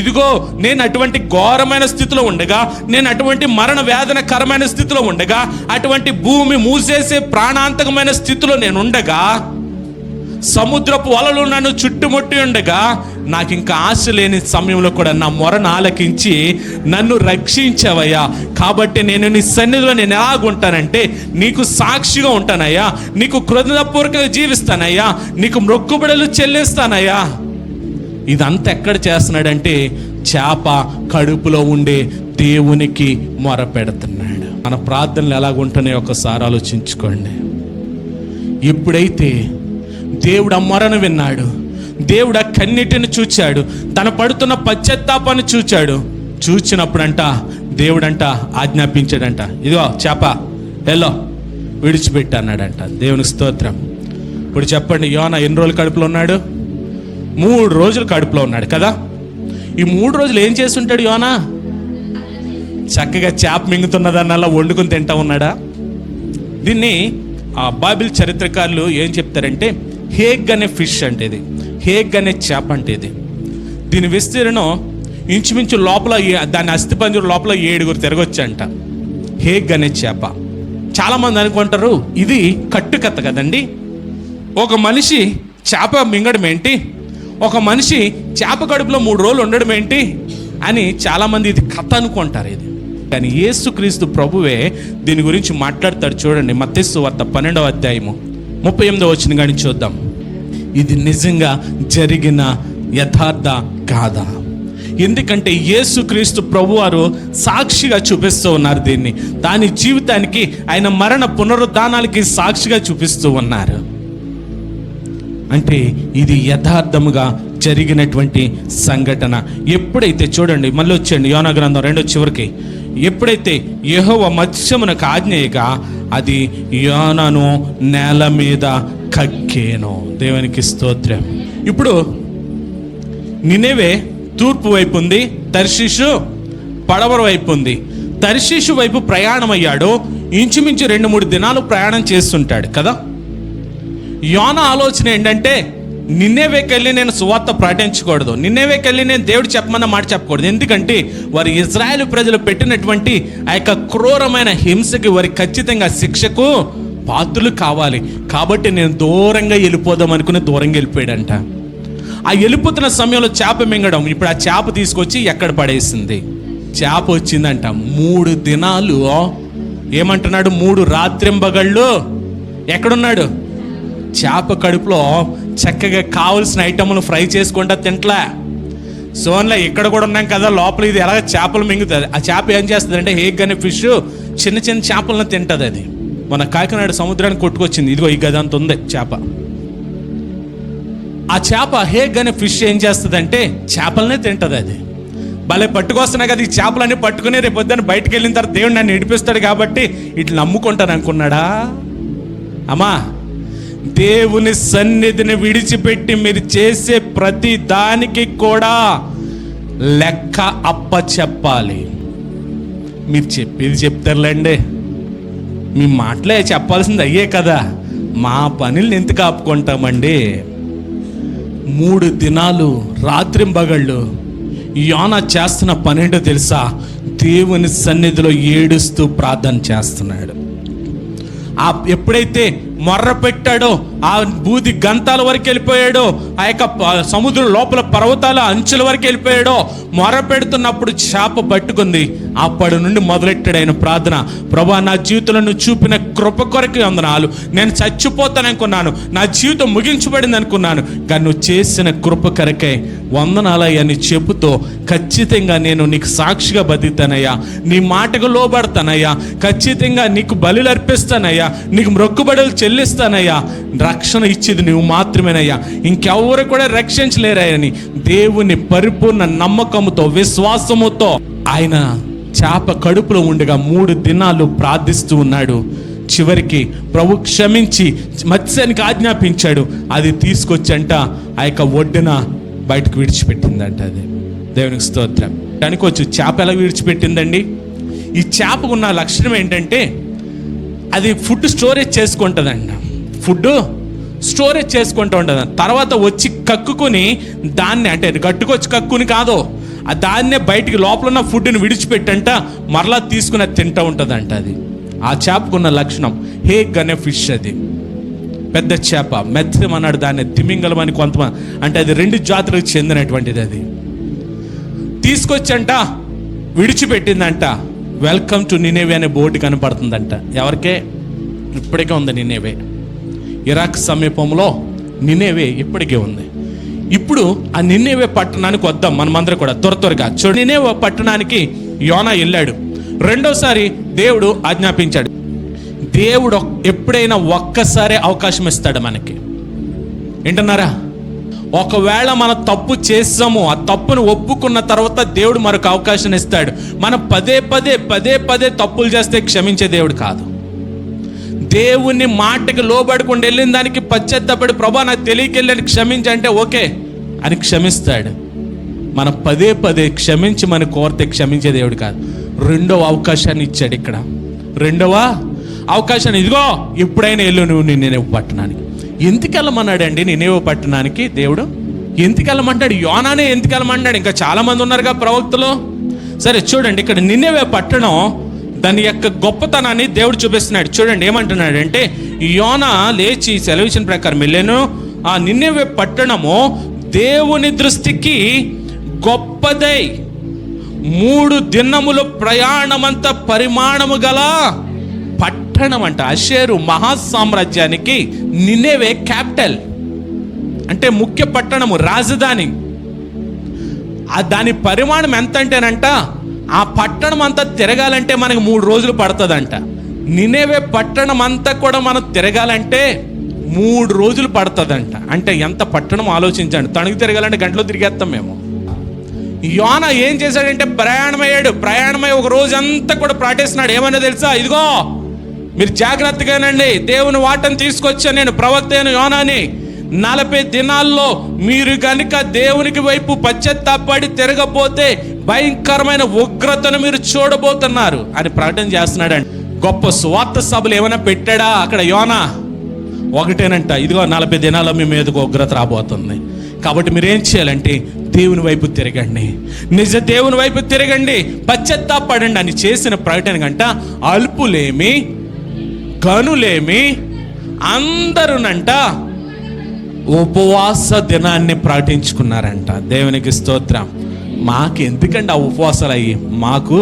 ఇదిగో నేను అటువంటి ఘోరమైన స్థితిలో ఉండగా, నేను అటువంటి మరణ వేదనకరమైన స్థితిలో ఉండగా, అటువంటి భూమి మూసేసే ప్రాణాంతకమైన స్థితిలో నేను ఉండగా, సముద్రపు వలలు నన్ను చుట్టుముట్టి ఉండగా, నాకు ఇంకా ఆశ లేని సమయంలో కూడా నా మొరను ఆలకించి నన్ను రక్షించవయ్యా. కాబట్టి నేను నీ సన్నిధిలో నేను ఎలాగుంటానంటే, నీకు సాక్షిగా ఉంటానయ్యా, నీకు కృతజ్ఞతాపూర్వకంగా జీవిస్తానయ్యా, నీకు మొక్కుబడులు చెల్లిస్తానయ్యా. ఇదంతా ఎక్కడ చేస్తున్నాడంటే, చేప కడుపులో ఉండే దేవునికి మొర పెడుతున్నాడు. మన ప్రార్థనలు ఎలాగుంటున్నాయో ఒకసారి ఆలోచించుకోండి. ఎప్పుడైతే దేవుడు ఆ మొరను విన్నాడు, దేవుడు ఆ కన్నీటిని చూచాడు, తన పడుతున్న పశ్చాత్తాపాన్ని చూచాడు. చూచినప్పుడంట దేవుడంట ఆజ్ఞాపించాడంట, ఇదిగో చేప ఎల్లో విడిచిపెట్టి అన్నాడంట. దేవునికి స్తోత్రం. ఇప్పుడు చెప్పండి, యోనా ఎన్ని రోజులు కడుపులో ఉన్నాడు? 3 రోజులు కడుపులో ఉన్నాడు కదా. ఈ 3 రోజులు ఏం చేస్తుంటాడు యోనా? చక్కగా చేప మింగుతున్నదాన్నల్లా వండుకుని తింటా ఉన్నాడా? దీన్ని బైబిల్ చరిత్రకారులు ఏం చెప్తారంటే హేగ్ అనే ఫిష్ అంటే ఇది, హేగ్ అనే చేప అంటే ఇది. దీని విస్తీర్ణం ఇంచుమించు లోపల దాని అస్థిపంజరం లోపల 7 తిరగొచ్చంట. హేగ్ అనే చేప. చాలామంది అనుకుంటారు ఇది కట్టుకథ కదండి, ఒక మనిషి చేప మింగడం ఏంటి, ఒక మనిషి చేప కడుపులో 3 రోజులు ఉండడం ఏంటి అని చాలామంది ఇది కథ అనుకుంటారు. ఇది కానీ యేసుక్రీస్తు ప్రభువే దీని గురించి మాట్లాడతాడు. చూడండి, మత్తయి సువార్త 12వ అధ్యాయము 38వ వచనం కానీ చూద్దాం. ఇది నిజంగా జరిగిన యథార్థ గాథ. ఎందుకంటే యేసుక్రీస్తు ప్రభువారు సాక్షిగా చూపిస్తూ ఉన్నారు దీన్ని. దాని జీవితానికి, ఆయన మరణ పునరుద్ధానాలకి సాక్షిగా చూపిస్తూ ఉన్నారు. అంటే ఇది యథార్థముగా జరిగినటువంటి సంఘటన. ఎప్పుడైతే చూడండి, మళ్ళీ వచ్చేయండి యోనా గ్రంథం 2వ చివరికి. ఎప్పుడైతే యెహోవా మత్స్యమునకు ఆజ్ఞేయగా అది యోనాను నేల మీద కక్కేను. దేవునికి స్తోత్రం. ఇప్పుడు నినెవే తూర్పు వైపు ఉంది, తర్షీషు పడమర వైపు ఉంది. తర్షీషు వైపు ప్రయాణం అయ్యాడు. ఇంచుమించు 2-3 దినాలు ప్రయాణం చేస్తుంటాడు కదా. యోనా ఆలోచన ఏంటంటే, నిన్నెవేకెళ్ళి నేను సువార్త ప్రకటించకూడదు, నిన్నెవేకెళ్ళి నేను దేవుడు చెప్పమన్న మాట చెప్పకూడదు. ఎందుకంటే వారి ఇజ్రాయేలు ప్రజలు పెట్టినటువంటి ఆ యొక్క క్రూరమైన హింసకి వారి ఖచ్చితంగా శిక్షకు పాత్రులు కావాలి. కాబట్టి నేను దూరంగా వెళ్ళిపోదాం అనుకుని దూరంగా వెళ్ళిపోయాడంట. ఆ వెళ్ళిపోతున్న సమయంలో చేప మింగడం. ఇప్పుడు ఆ చేప తీసుకొచ్చి ఎక్కడ పడేసింది? చేప వచ్చిందంట. 3 దినాలు ఏమంటున్నాడు, 3 రాత్రింబగళ్ళు ఎక్కడున్నాడు? చేప కడుపులో చక్కగా కావలసిన ఐటమ్లు ఫ్రై చేసుకుంటా తింటలే. సోన్లే ఇక్కడ కూడా ఉన్నాం కదా, లోపల ఇది ఎలాగ చేపలు మింగుతుంది. ఆ చేప ఏం చేస్తుంది అంటే, హేగ్ అనే ఫిష్ చిన్న చిన్న చేపలను తింటుంది. అది మన కాకినాడ సముద్రానికి కొట్టుకొచ్చింది. ఇదిగో ఈ గది అంత ఉంది చేప. ఆ చేప హేగ్ అనే ఫిష్ ఏం చేస్తుంది అంటే చేపలనే తింటుంది. అది భలే పట్టుకొస్తున్నాయి కదా, ఈ చేపలన్నీ పట్టుకుని రేపు పొద్దున్న బయటకు వెళ్ళిన తర్వాత దేవుడు నన్ను నడిపిస్తాడు కాబట్టి ఇట్లా నమ్ముకుంటాను అనుకున్నాడా? అమ్మా, దేవుని సన్నిధిని విడిచిపెట్టి మీరు చేసే ప్రతి దానికి కూడా లెక్క అప్పచెప్పాలి. మీరు చెప్పేది చెప్తారులేండి, మీ మాటలే చెప్పాల్సింది అయ్యే కదా, మా పనుల్ని ఎందుకు ఆపుకుంటామండి? 3 దినాలు రాత్రింబగళ్ళు యోనా చేస్తున్న పనేంటో తెలుసా? దేవుని సన్నిధిలో ఏడుస్తూ ప్రార్థన చేస్తున్నాడు. ఎప్పుడైతే మొర్ర పెట్టాడో, ఆ బూది గంతాల వరకు వెళ్ళిపోయాడో, ఆ యొక్క సముద్రం లోపల పర్వతాల అంచుల వరకు వెళ్ళిపోయాడో, మొర్ర పెడుతున్నప్పుడు చేప పట్టుకుంది. అప్పటి నుండి మొదలెట్టాడు ఆయన ప్రార్థన. ప్రభా, నా జీవితంలో నువ్వు చూపిన కృప కొరకు వందనాలు. నేను చచ్చిపోతాను అనుకున్నాను, నా జీవితం ముగించబడింది అనుకున్నాను, కానీ నువ్వు చేసిన కృప కొరకే వందనాలయ్యా అని చెబుతూ, ఖచ్చితంగా నేను నీకు సాక్షిగా బతుకుతానయ్యా, నీ మాటకు లోబడతానయ్యా, ఖచ్చితంగా నీకు బలులు అర్పిస్తానయ్యా, నీకు మొక్కుబడులు చెల్లిస్తానయ్యా, రక్షణ ఇచ్చేది నువ్వు మాత్రమేనయ్యా, ఇంకెవరు కూడా రక్షించలేరని దేవుని పరిపూర్ణ నమ్మకంతో విశ్వాసముతో ఆయన చేప కడుపులో ఉండగా 3 దినాలు ప్రార్థిస్తూ ఉన్నాడు. చివరికి ప్రభు క్షమించి మత్స్యానికి ఆజ్ఞాపించాడు. అది తీసుకొచ్చంట ఆ యొక్క ఒడ్డున బయటకు విడిచిపెట్టిందంట. అది దేవునికి స్తోత్రం. అనుకోవచ్చు, చేప ఎలా విడిచిపెట్టిందండి? ఈ చేపకు ఉన్న లక్షణం ఏంటంటే, అది ఫుడ్ స్టోరేజ్ చేసుకుంటుందంట. ఫుడ్ స్టోరేజ్ చేసుకుంటూ ఉంటుంది. తర్వాత వచ్చి కక్కుని దాన్ని, అంటే గట్టుకొచ్చి కక్కుని కాదు, దాన్నే బయటికి లోపల ఉన్న ఫుడ్ని విడిచిపెట్టంట మరలా తీసుకుని అది తింటూ ఉంటుందంట. అది ఆ చేపకున్న లక్షణం. హేగ్ అనే ఫిష్, అది పెద్ద చేప. మెత్తం అన్నాడు దాన్ని, తిమింగలం అని కొంతమంది అంటే, అది 2 జాతులకు చెందినటువంటిది. అది తీసుకొచ్చంట విడిచిపెట్టిందంట. వెల్కమ్ టు నినేవే అనే బోర్డు కనపడుతుందంట. ఎవరికే? ఇప్పటికే ఉంది నినేవే. ఇరాక్ సమీపంలో నినేవే ఇప్పటికే ఉంది. ఇప్పుడు ఆ నినేవే పట్టణానికి వద్దాం మనమందరం కూడా త్వరగా. చూడు, నినేవే పట్టణానికి యోనా వెళ్ళాడు. 2వసారి దేవుడు ఆజ్ఞాపించాడు. దేవుడు ఎప్పుడైనా ఒక్కసారి అవకాశం ఇస్తాడు మనకి. వింటున్నారా? ఒకవేళ మనం తప్పు చేసాము, ఆ తప్పును ఒప్పుకున్న తర్వాత దేవుడు మరొక అవకాశం ఇస్తాడు. మనం పదే పదే తప్పులు చేస్తే క్షమించే దేవుడు కాదు. దేవుని మాటకి లోబడకుండా వెళ్ళిన దానికి పశ్చాత్తాపడి, ప్రభా నాకు తెలియకెళ్ళని క్షమించంటే ఓకే అని క్షమిస్తాడు. మనం పదే క్షమించి మన కోరితే క్షమించే దేవుడు కాదు. 2వ అవకాశాన్ని ఇచ్చాడు ఇక్కడ. 2వ అవకాశాన్ని, ఇదిగో ఎప్పుడైనా వెళ్ళు నువ్వు నినేవే పట్టణానికి. ఎందుకు వెళ్ళమన్నాడండి నినేవే పట్టణానికి దేవుడు? ఎందుకు వెళ్ళమంటాడు? యోనానే ఎందుకు వెళ్ళమన్నాడు? ఇంకా చాలామంది ఉన్నారుగా ప్రవక్తలు. సరే చూడండి, ఇక్కడ నినేవే పట్టణం దాని యొక్క గొప్పతనాన్ని దేవుడు చూపిస్తున్నాడు. చూడండి ఏమంటున్నాడంటే, యోనా లేచి సెలవిచ్చిన ప్రకారం వెళ్ళాను. ఆ నినేవే పట్టణము దేవుని దృష్టికి గొప్పదై 3 దినముల ప్రయాణమంత పరిమాణము గల పట్టణం అంట. అషేరు మహాసామ్రాజ్యానికి నినేవే క్యాపిటల్, అంటే ముఖ్య పట్టణము, రాజధాని. దాని పరిమాణం ఎంత అంటేనంట, ఆ పట్టణం అంతా తిరగాలంటే మనకు 3 రోజులు పడుతుందంట. నినేవే పట్టణం అంతా కూడా మనం తిరగాలంటే 3 రోజులు పడుతుందంట. అంటే ఎంత పట్టణం ఆలోచించండి. తణుకు తిరగాలంటే గంటలో తిరిగేస్తాం మేము. యోనా ఏం చేశాడంటే ప్రయాణమై ఒక రోజంతా కూడా ప్రాటేస్తున్నాడు. ఏమన్నా తెలుసా? ఇదిగో మీరు జాగ్రత్తగానండి, దేవుని వాటను తీసుకొచ్చాను నేను, ప్రవక్త అయిన యోనాని. 40 దినాల్లో మీరు కనుక దేవునికి వైపు పశ్చాత్తాపడి తిరగపోతే భయంకరమైన ఉగ్రతను మీరు చూడబోతున్నారు అని ప్రకటన చేస్తున్నాడండి. గొప్ప సువార్త సభలు ఏమైనా పెట్టాడా అక్కడ యోనా? ఒకటేనంట, ఇదిగో 40 దినాల్లో మీ మీదకు ఉగ్రత రాబోతుంది, కాబట్టి మీరేం చేయాలంటే దేవుని వైపు తిరగండి, నిజ దేవుని వైపు తిరగండి, పశ్చాత్తాపడండి అని చేసిన ప్రకటన కంట అల్పులేమి గనులేమి అందరూనంట ఉపవాస దినాన్ని ప్రకటించుకున్నారంట. దేవునికి స్తోత్రం. మాకు ఎందుకండి ఆ ఉపవాసాలు అయ్యి? మాకు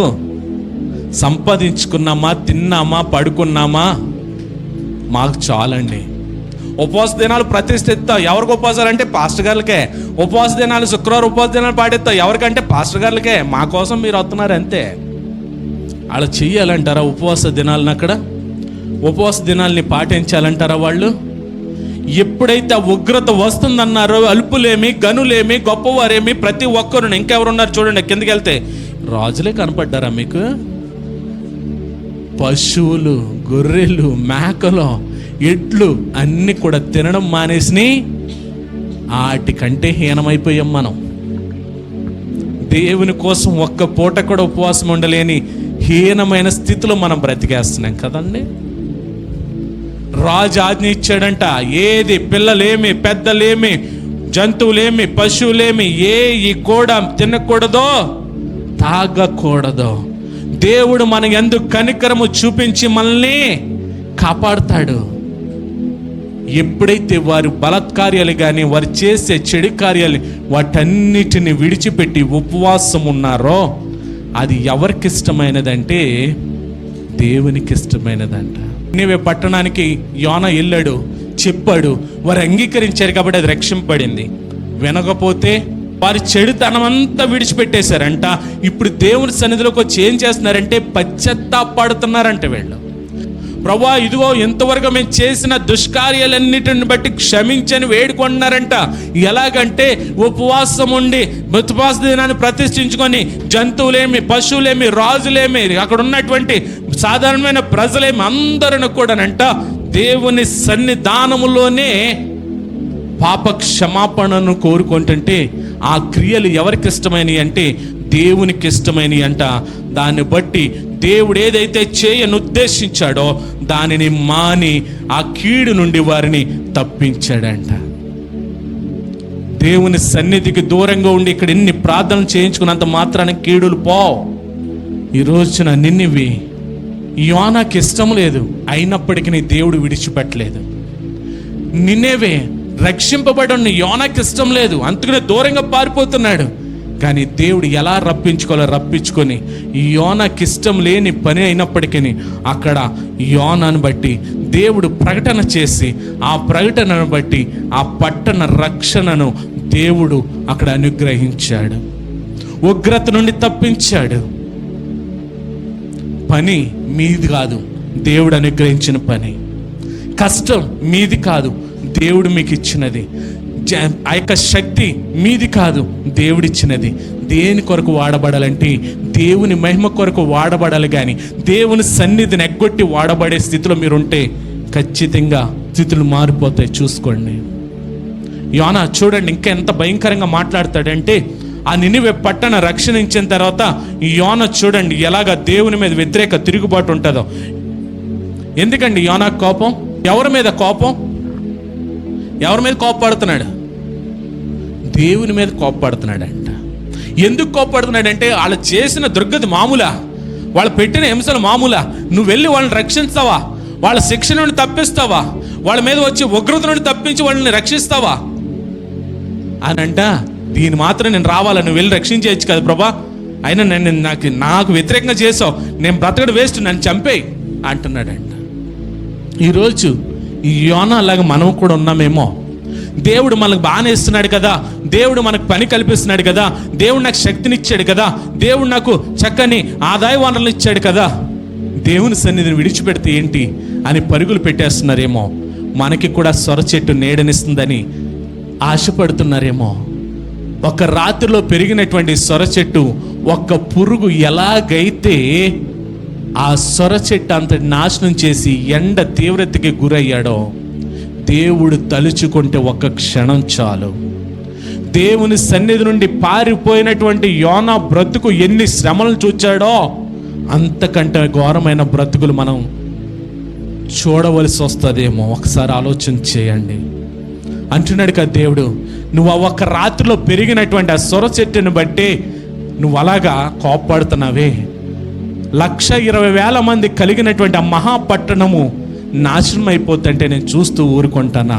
సంపాదించుకున్నామా, తిన్నామా, పడుకున్నామా, మాకు చాలండి. ఉపవాస దినాలు ప్రతిష్ఠిస్తావు. ఎవరికి ఉపవాసాలు అంటే పాస్టర్ గారులకే. ఉపవాస దినాలు శుక్రవారం ఉపవాస దినాలు పాటిస్తావు. ఎవరికంటే పాస్టర్ గారులకే. మా కోసం మీరు వస్తున్నారు అంతే. అలా చెయ్యాలంటారా ఉపవాస దినాలను? అక్కడ ఉపవాస దినాల్ని పాటించాలంటారా వాళ్ళు? ఎప్పుడైతే ఆ ఉగ్రత వస్తుందన్నారో, అల్పులేమి గనులేమి గొప్పవారేమి ప్రతి ఒక్కరు, ఇంకెవరున్నారు చూడండి, కిందకి వెళ్తే రాజులే కనపడ్డారా మీకు? పశువులు, గొర్రెలు, మేకలు, ఎడ్లు అన్నీ కూడా తినడం మానేసి వాటికంటే హీనమైపోయాం మనం. దేవుని కోసం ఒక్క పూట కూడా ఉపవాసం ఉండలేని హీనమైన స్థితిలో మనం బ్రతికేస్తున్నాం కదండి. రాజు ఆజ్ఞ ఇచ్చాడంట, ఏది పిల్లలేమి, పెద్దలేమి, జంతువులేమి, పశువులేమి ఏవి కూడా తినకూడదో, తాగకూడదో. దేవుడు మన యందు కనికరము చూపించి మనల్ని కాపాడుతాడు. ఎప్పుడైతే వారు బలత్కార్యాలు కానీ వారు చేసే చెడు కార్యాలు వాటన్నిటిని విడిచిపెట్టి ఉపవాసం ఉన్నారో అది ఎవరికి ఇష్టమైనదంటే దేవునికి ఇష్టమైనదంట. నినేవే పట్టణానికి యోనా వెళ్ళాడు, చెప్పాడు, వారు అంగీకరించారు కాబట్టి అది రక్షింపబడింది. వినకపోతే వారి చెడుతనమంతా విడిచిపెట్టేశారంట. ఇప్పుడు దేవుని సన్నిధిలోకి వచ్చి ఏం చేస్తున్నారంటే పశ్చాత్తాపడుతున్నారంట వీళ్ళు. ప్రభువా ఇదిగో ఇంతవరకు మేము చేసిన దుష్కార్యాలన్నిటిని బట్టి క్షమించని వేడుకుంటున్నారంట. ఎలాగంటే ఉపవాసం ఉండి ఉపవాస దినాన్ని ప్రతిష్ఠించుకొని జంతువులేమి, పశువులేమి, రాజులేమి, అక్కడ ఉన్నటువంటి సాధారణమైన ప్రజలేమి అందరూ కూడానంట దేవుని సన్నిధానములోనే పాప క్షమాపణను కోరుకుంటుంటే ఆ క్రియలు ఎవరికి ఇష్టమైనవి అంటే దేవునికి ఇష్టమైనవి అంట. దాన్ని బట్టి దేవుడు ఏదైతే చేయను ఉద్దేశించాడో దానిని మాని ఆ కీడు నుండి వారిని తప్పించాడంట. దేవుని సన్నిధికి దూరంగా ఉండి ఇక్కడ ఎన్ని ప్రార్థనలు చేయించుకున్నంత మాత్రాన కీడులు పోవు. ఈ రోజున నిన్నవి యోనాకి ఇష్టం లేదు, అయినప్పటికీ దేవుడు విడిచిపెట్టలేదు. నినేవే రక్షింపబడి యోనాకి ఇష్టం లేదు, అందుకనే దూరంగా పారిపోతున్నాడు. కానీ దేవుడు ఎలా రప్పించుకోవాలో రప్పించుకొని యోనాకి ఇష్టం లేని పని అయినప్పటికీ అక్కడ యోనాను బట్టి దేవుడు ప్రకటన చేసి ఆ ప్రకటనను బట్టి ఆ పట్టణ రక్షణను దేవుడు అక్కడ అనుగ్రహించాడు, ఉగ్రత నుండి తప్పించాడు. పని మీది కాదు, దేవుడు అనుగ్రహించిన పని. కష్టం మీది కాదు, దేవుడు మీకు ఇచ్చినది. ఆ యొక్క శక్తి మీది కాదు, దేవుడిచ్చినది. దేని కొరకు వాడబడాలంటే దేవుని మహిమ కొరకు వాడబడాలి. కానీ దేవుని సన్నిధిని ఎగ్గొట్టి వాడబడే స్థితిలో మీరుంటే ఖచ్చితంగా స్థితులు మారిపోతాయి. చూసుకోండి. యోనా చూడండి ఇంకా ఎంత భయంకరంగా మాట్లాడతాడంటే, ఆ నినివే పట్టణ రక్షణించిన తర్వాత యోనా చూడండి ఎలాగ దేవుని మీద వ్యతిరేక తిరుగుబాటు ఉంటుందో. ఎందుకండి యోనాకు కోపం? ఎవరి మీద కోపం? ఎవరి మీద కోపపడుతున్నాడు? దేవుని మీద కోపపడుతున్నాడంట. ఎందుకు కోపపడుతున్నాడంటే వాళ్ళు చేసిన దుర్గతి మామూలా? వాళ్ళు పెట్టిన హింసలు మామూలా? నువ్వు వెళ్ళి వాళ్ళని రక్షిస్తావా? వాళ్ళ శిక్ష నుండి తప్పిస్తావా? వాళ్ళ మీద వచ్చి ఉగ్రత నుండి తప్పించి వాళ్ళని రక్షిస్తావా అని అంట. దీని మాత్రం నేను రావాలా? నువ్వు వెళ్ళి రక్షించేయచ్చు కదా ప్రభా, అయినా నేను నాకు వ్యతిరేకంగా చేసావు, నేను బ్రతకడం వేస్ట్, నన్ను చంపేయి అంటున్నాడంట. ఈరోజు ఈ యోనా లాగా మనం కూడా ఉన్నామేమో. దేవుడు మనకు బాగానే ఇస్తున్నాడు కదా, దేవుడు మనకు పని కల్పిస్తున్నాడు కదా, దేవుడు నాకు శక్తినిచ్చాడు కదా, దేవుడు నాకు చక్కని ఆదాయ వనరులు ఇచ్చాడు కదా, దేవుని సన్నిధిని విడిచిపెడితే ఏంటి అని పరుగులు పెట్టేస్తున్నారేమో. మనకి కూడా సొర చెట్టు నీడనిస్తుందని ఆశపడుతున్నారేమో. ఒక రాత్రిలో పెరిగినటువంటి సొర చెట్టు ఒక్క పురుగు ఎలాగైతే ఆ సొర చెట్టు అంతటి నాశనం చేసి ఎండ తీవ్రతకి గురయ్యాడో, దేవుడు తలుచుకుంటే ఒక్క క్షణం చాలు. దేవుని సన్నిధి నుండి పారిపోయినటువంటి యోనా బ్రతుకు ఎన్ని శ్రమలను చూచాడో అంతకంటే ఘోరమైన బ్రతుకులు మనం చూడవలసి వస్తుందేమో. ఒకసారి ఆలోచన చేయండి. అంటున్నాడు కదా దేవుడు, నువ్వు ఆ ఒక్క రాత్రిలో పెరిగినటువంటి ఆ సొర చెట్టుని బట్టి నువ్వు అలాగా కోపడుతున్నావే. 120,000 మంది కలిగినటువంటి ఆ మహాపట్టణము నాశనం అయిపోతుంటే నేను చూస్తూ ఊరుకుంటానా?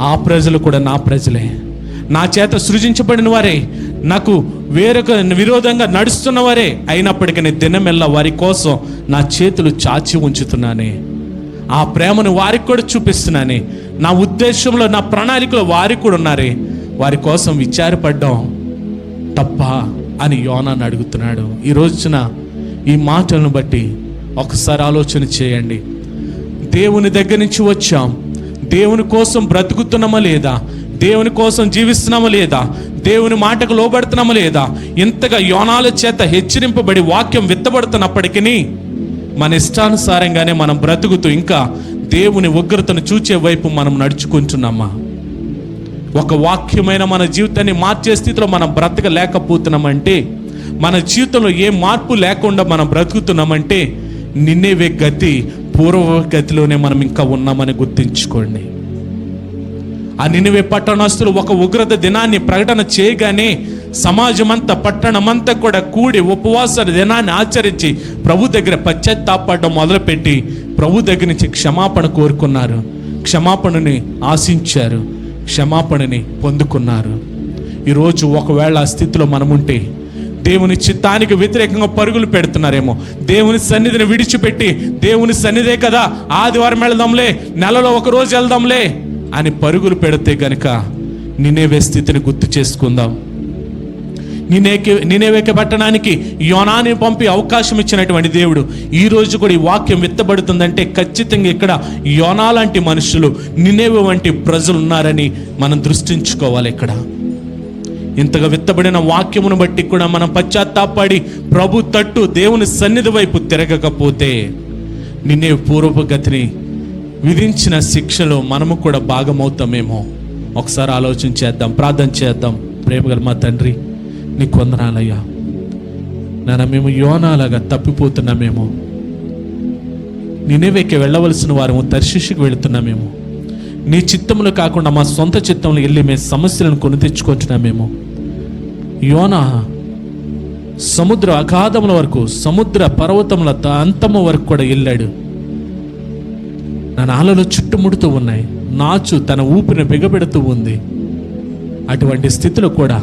ఆ ప్రజలు కూడా నా ప్రజలే, నా చేత సృజించబడిన వారే, నాకు వేరొక విరోధంగా నడుస్తున్న వారే అయినప్పటికీ నేను దినమెల్లా వారి కోసం నా చేతులు చాచి ఉంచుతున్నానే. ఆ ప్రేమను వారికి కూడా చూపిస్తున్నానే. నా ఉద్దేశంలో, నా ప్రణాళికలో వారికి కూడా ఉన్నారే. వారి కోసం విచారపడ్డాం తప్ప అని యోనాను అడుగుతున్నాడు. ఈ రోజున ఈ మాటలను బట్టి ఒకసారి ఆలోచన చేయండి. దేవుని దగ్గర నుంచి వచ్చాం, దేవుని కోసం బ్రతుకుతున్నామా లేదా? దేవుని కోసం జీవిస్తున్నామా లేదా? దేవుని మాటకు లోబడుతున్నామా లేదా? ఇంతగా యోనాల చేత హెచ్చరింపబడి వాక్యం విత్తబడుతున్నప్పటికీ మన ఇష్టానుసారంగానే మనం బ్రతుకుతూ ఇంకా దేవుని ఉగ్రతను చూచే వైపు మనం నడుచుకుంటున్నామా? ఒక వాక్యమైన మన జీవితాన్ని మార్చే స్థితిలో మనం బ్రతకలేకపోతున్నామంటే, మన జీవితంలో ఏ మార్పు లేకుండా మనం బ్రతుకుతున్నామంటే నిన్నెవే గతి పూర్వగతిలోనే మనం ఇంకా ఉన్నామని గుర్తించుకోండి. ఆ నిన్నెవే పట్టణస్తులు ఒక ఉగ్రత దినాన్ని ప్రకటన చేయగానే సమాజమంతా, పట్టణమంతా కూడా కూడి ఉపవాస దినాన్ని ఆచరించి ప్రభు దగ్గర పశ్చాత్తాపడడం మొదలుపెట్టి ప్రభు దగ్గర నుంచి క్షమాపణ కోరుకున్నారు, క్షమాపణని ఆశించారు, క్షమాపణని పొందుకున్నారు. ఈరోజు ఒకవేళ ఆ స్థితిలో మనముంటే దేవుని చిత్తానికి వ్యతిరేకంగా పరుగులు పెడుతున్నారేమో. దేవుని సన్నిధిని విడిచిపెట్టి దేవుని సన్నిధే కదా, ఆదివారం వెళ్దాంలే, నెలలో ఒక రోజు వెళ్దాంలే అని పరుగులు పెడితే గనుక నినేవే స్థితిని గుర్తు చేసుకుందాం. నినేవే పట్టణానికి యోనాని పంపి అవకాశం ఇచ్చినటువంటి దేవుడు ఈ రోజు కూడా ఈ వాక్యం విత్తబడుతుందంటే ఖచ్చితంగా ఇక్కడ యోనా లాంటి మనుషులు, నినేవే వంటి ప్రజలు ఉన్నారని మనం దృష్టించుకోవాలి. ఇక్కడ ఇంతగా విత్తబడిన వాక్యమును బట్టి కూడా మనం పశ్చాత్తాపడి ప్రభు తట్టు దేవుని సన్నిధి వైపు తిరగకపోతే నిన్నే పూర్వగతిని విధించిన శిక్షలో మనము కూడా భాగమవుతామేమో. ఒకసారి ఆలోచన చేద్దాం, ప్రార్థన చేద్దాం. ప్రేమగల మా తండ్రి, నీకు వందనాలయ్యా. నాన్న, మేము యోనాలాగా తప్పిపోతున్నామేమో, నినేవేకి వెళ్ళవలసిన వారము తర్షీషుకు వెళుతున్నామేమో, నీ చిత్తంలో కాకుండా మా సొంత చిత్తంలో వెళ్ళి మేము సమస్యలను కొని తెచ్చుకుంటున్నామేమో. యోనా సముద్ర అగాధముల వరకు, సముద్ర పర్వతముల అంతము వరకు కూడా వెళ్ళాడు. నా నాలలో చుట్టుముడుతూ ఉన్నాయి, నాచు తన ఊపిరిని బిగబెడుతూ ఉంది. అటువంటి స్థితిలో కూడా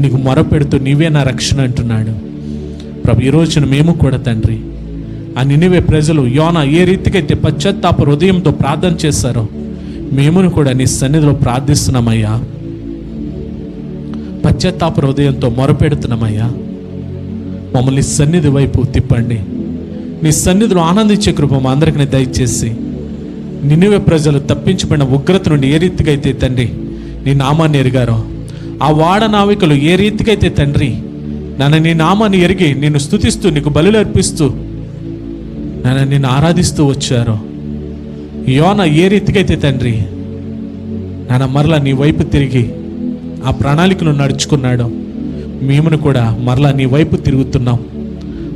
నీకు మొరపెడుతూ నీవే నా రక్షణ అంటున్నాడు. ప్రభు, ఈ రోజున మేము కూడా తండ్రి ఆ నినివే ప్రజలు యోనా ఏ రీతికైతే పశ్చాత్తాప హృదయంతో ప్రార్థన చేశారో మేమును కూడా నీ సన్నిధిలో ప్రార్థిస్తున్నామయ్యా. పశ్చాత్తాప హృదయంతో మొరపెడుతున్నామయ్యా. మమ్మల్ని సన్నిధి వైపు తిప్పండి. నీ సన్నిధిలో ఆనందించే కృప మా అందరికీ దయచేసి నినివే ప్రజలు తప్పించబడిన ఉగ్రత నుండి ఏ రీతిగా అయితే తండ్రి నీ నామాన్ని ఎరిగారో, ఆ వాడ నావికులు ఏ రీతికైతే తండ్రి నన్ను నీ నామాన్ని ఎరిగి నిన్ను స్తుతిస్తూ నీకు బలులు అర్పిస్తూ నన్ను నిన్ను ఆరాధిస్తూ వచ్చారో, యోనా ఏ రీతికైతే తండ్రి నన్ను మరలా నీ వైపు తిరిగి ఆ ప్రణాళికను నడుచుకున్నాడో, మేమును కూడా మరలా నీ వైపు తిరుగుతున్నాం.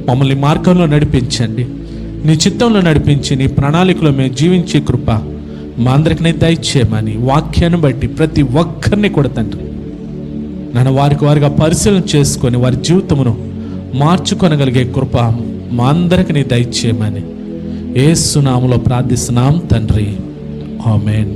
మమ్మల్ని మార్గంలో నడిపించండి. నీ చిత్తంలో నడిపించి నీ ప్రణాళికలో మేము జీవించే కృప మా అందరికి దయచేయమని వాక్యాన్ని బట్టి ప్రతి ఒక్కరిని కూడా తండ్రి నన్ను వారిగా పరిశీలన చేసుకొని వారి జీవితమును మార్చుకొనగలిగే కృప మా అందరికి దయచేయమని యేసు నామములో ప్రార్థిస్తున్నాం తండ్రి, ఆమేన్.